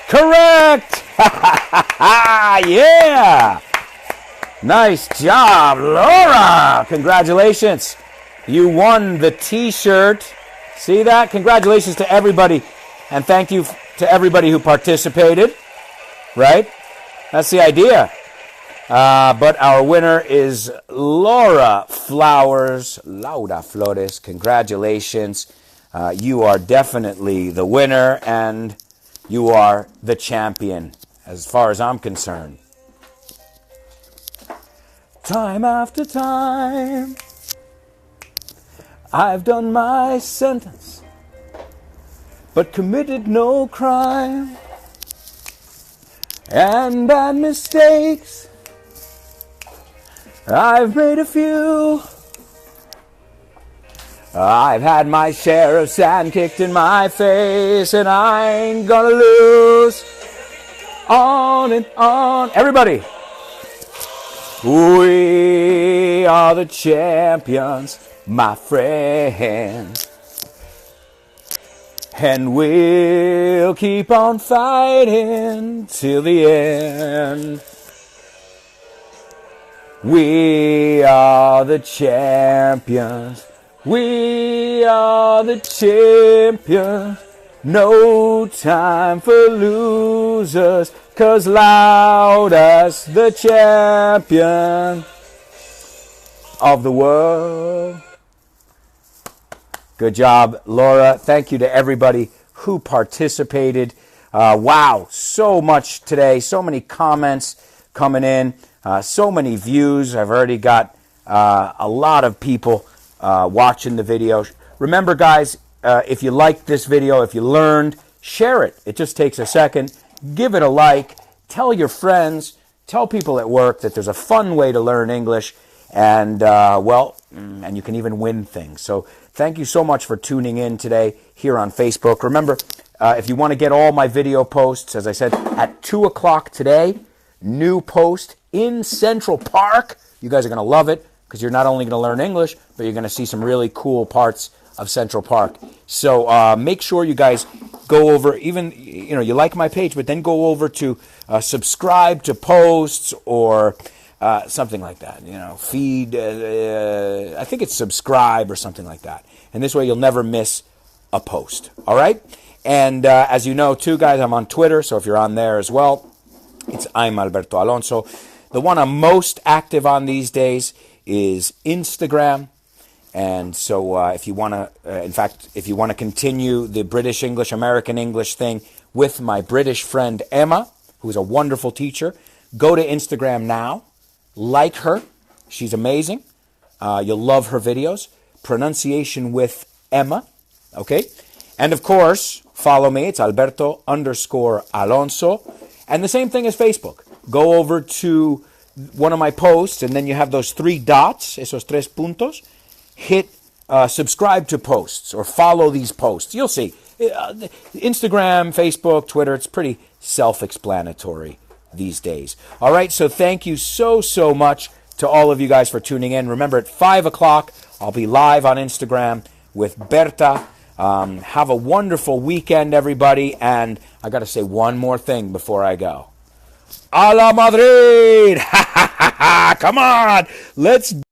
correct. Yeah. Nice job, Laura. Congratulations. You won the t-shirt. See that? Congratulations to everybody. And thank you to everybody who participated. Right? That's the idea. But our winner is Laura Flores. Congratulations. You are definitely the winner, and you are the champion, as far as I'm concerned. Time after time, I've done my sentence, but committed no crime. And bad mistakes, I've made a few. I've had my share of sand kicked in my face, and I ain't gonna lose. On and on. Everybody. We are the champions, my friend. And we'll keep on fighting till the end. We are the champions. We are the champions. No time for losers, 'cause Laura's the champion of the world. Good job, Laura. Thank you to everybody who participated. Wow, so much today. So many comments coming in. So many views. I've already got a lot of people watching the video. Remember, guys, if you liked this video, if you learned, share it. It just takes a second. Give it a like. Tell your friends. Tell people at work that there's a fun way to learn English. And, and you can even win things. So thank you so much for tuning in today here on Facebook. Remember, if you want to get all my video posts, as I said, at 2 o'clock today, new post in Central Park. You guys are going to love it because you're not only going to learn English, but you're going to see some really cool parts of Central Park. So make sure you guys go over, even, you like my page, but then go over to subscribe to posts or something like that, feed, I think it's subscribe or something like that. And this way you'll never miss a post, all right? And as you know, too, guys, I'm on Twitter, so if you're on there as well, I'm Alberto Alonso. The one I'm most active on these days is Instagram. And so if you want to, if you want to continue the British English, American English thing with my British friend Emma, who's a wonderful teacher, go to Instagram now. Like her. She's amazing. You'll love her videos. Pronunciation with Emma. Okay? And of course, follow me. It's Alberto_Alonso. And the same thing as Facebook. Go over to one of my posts, and then you have those 3 dots, esos 3 puntos. Hit subscribe to posts or follow these posts. You'll see. Instagram, Facebook, Twitter, it's pretty self-explanatory these days. All right, so thank you so much. to all of you guys for tuning in. Remember, at 5 o'clock, I'll be live on Instagram with Berta. Have a wonderful weekend, everybody. And I got to say one more thing before I go. A la Madrid! Come on! Let's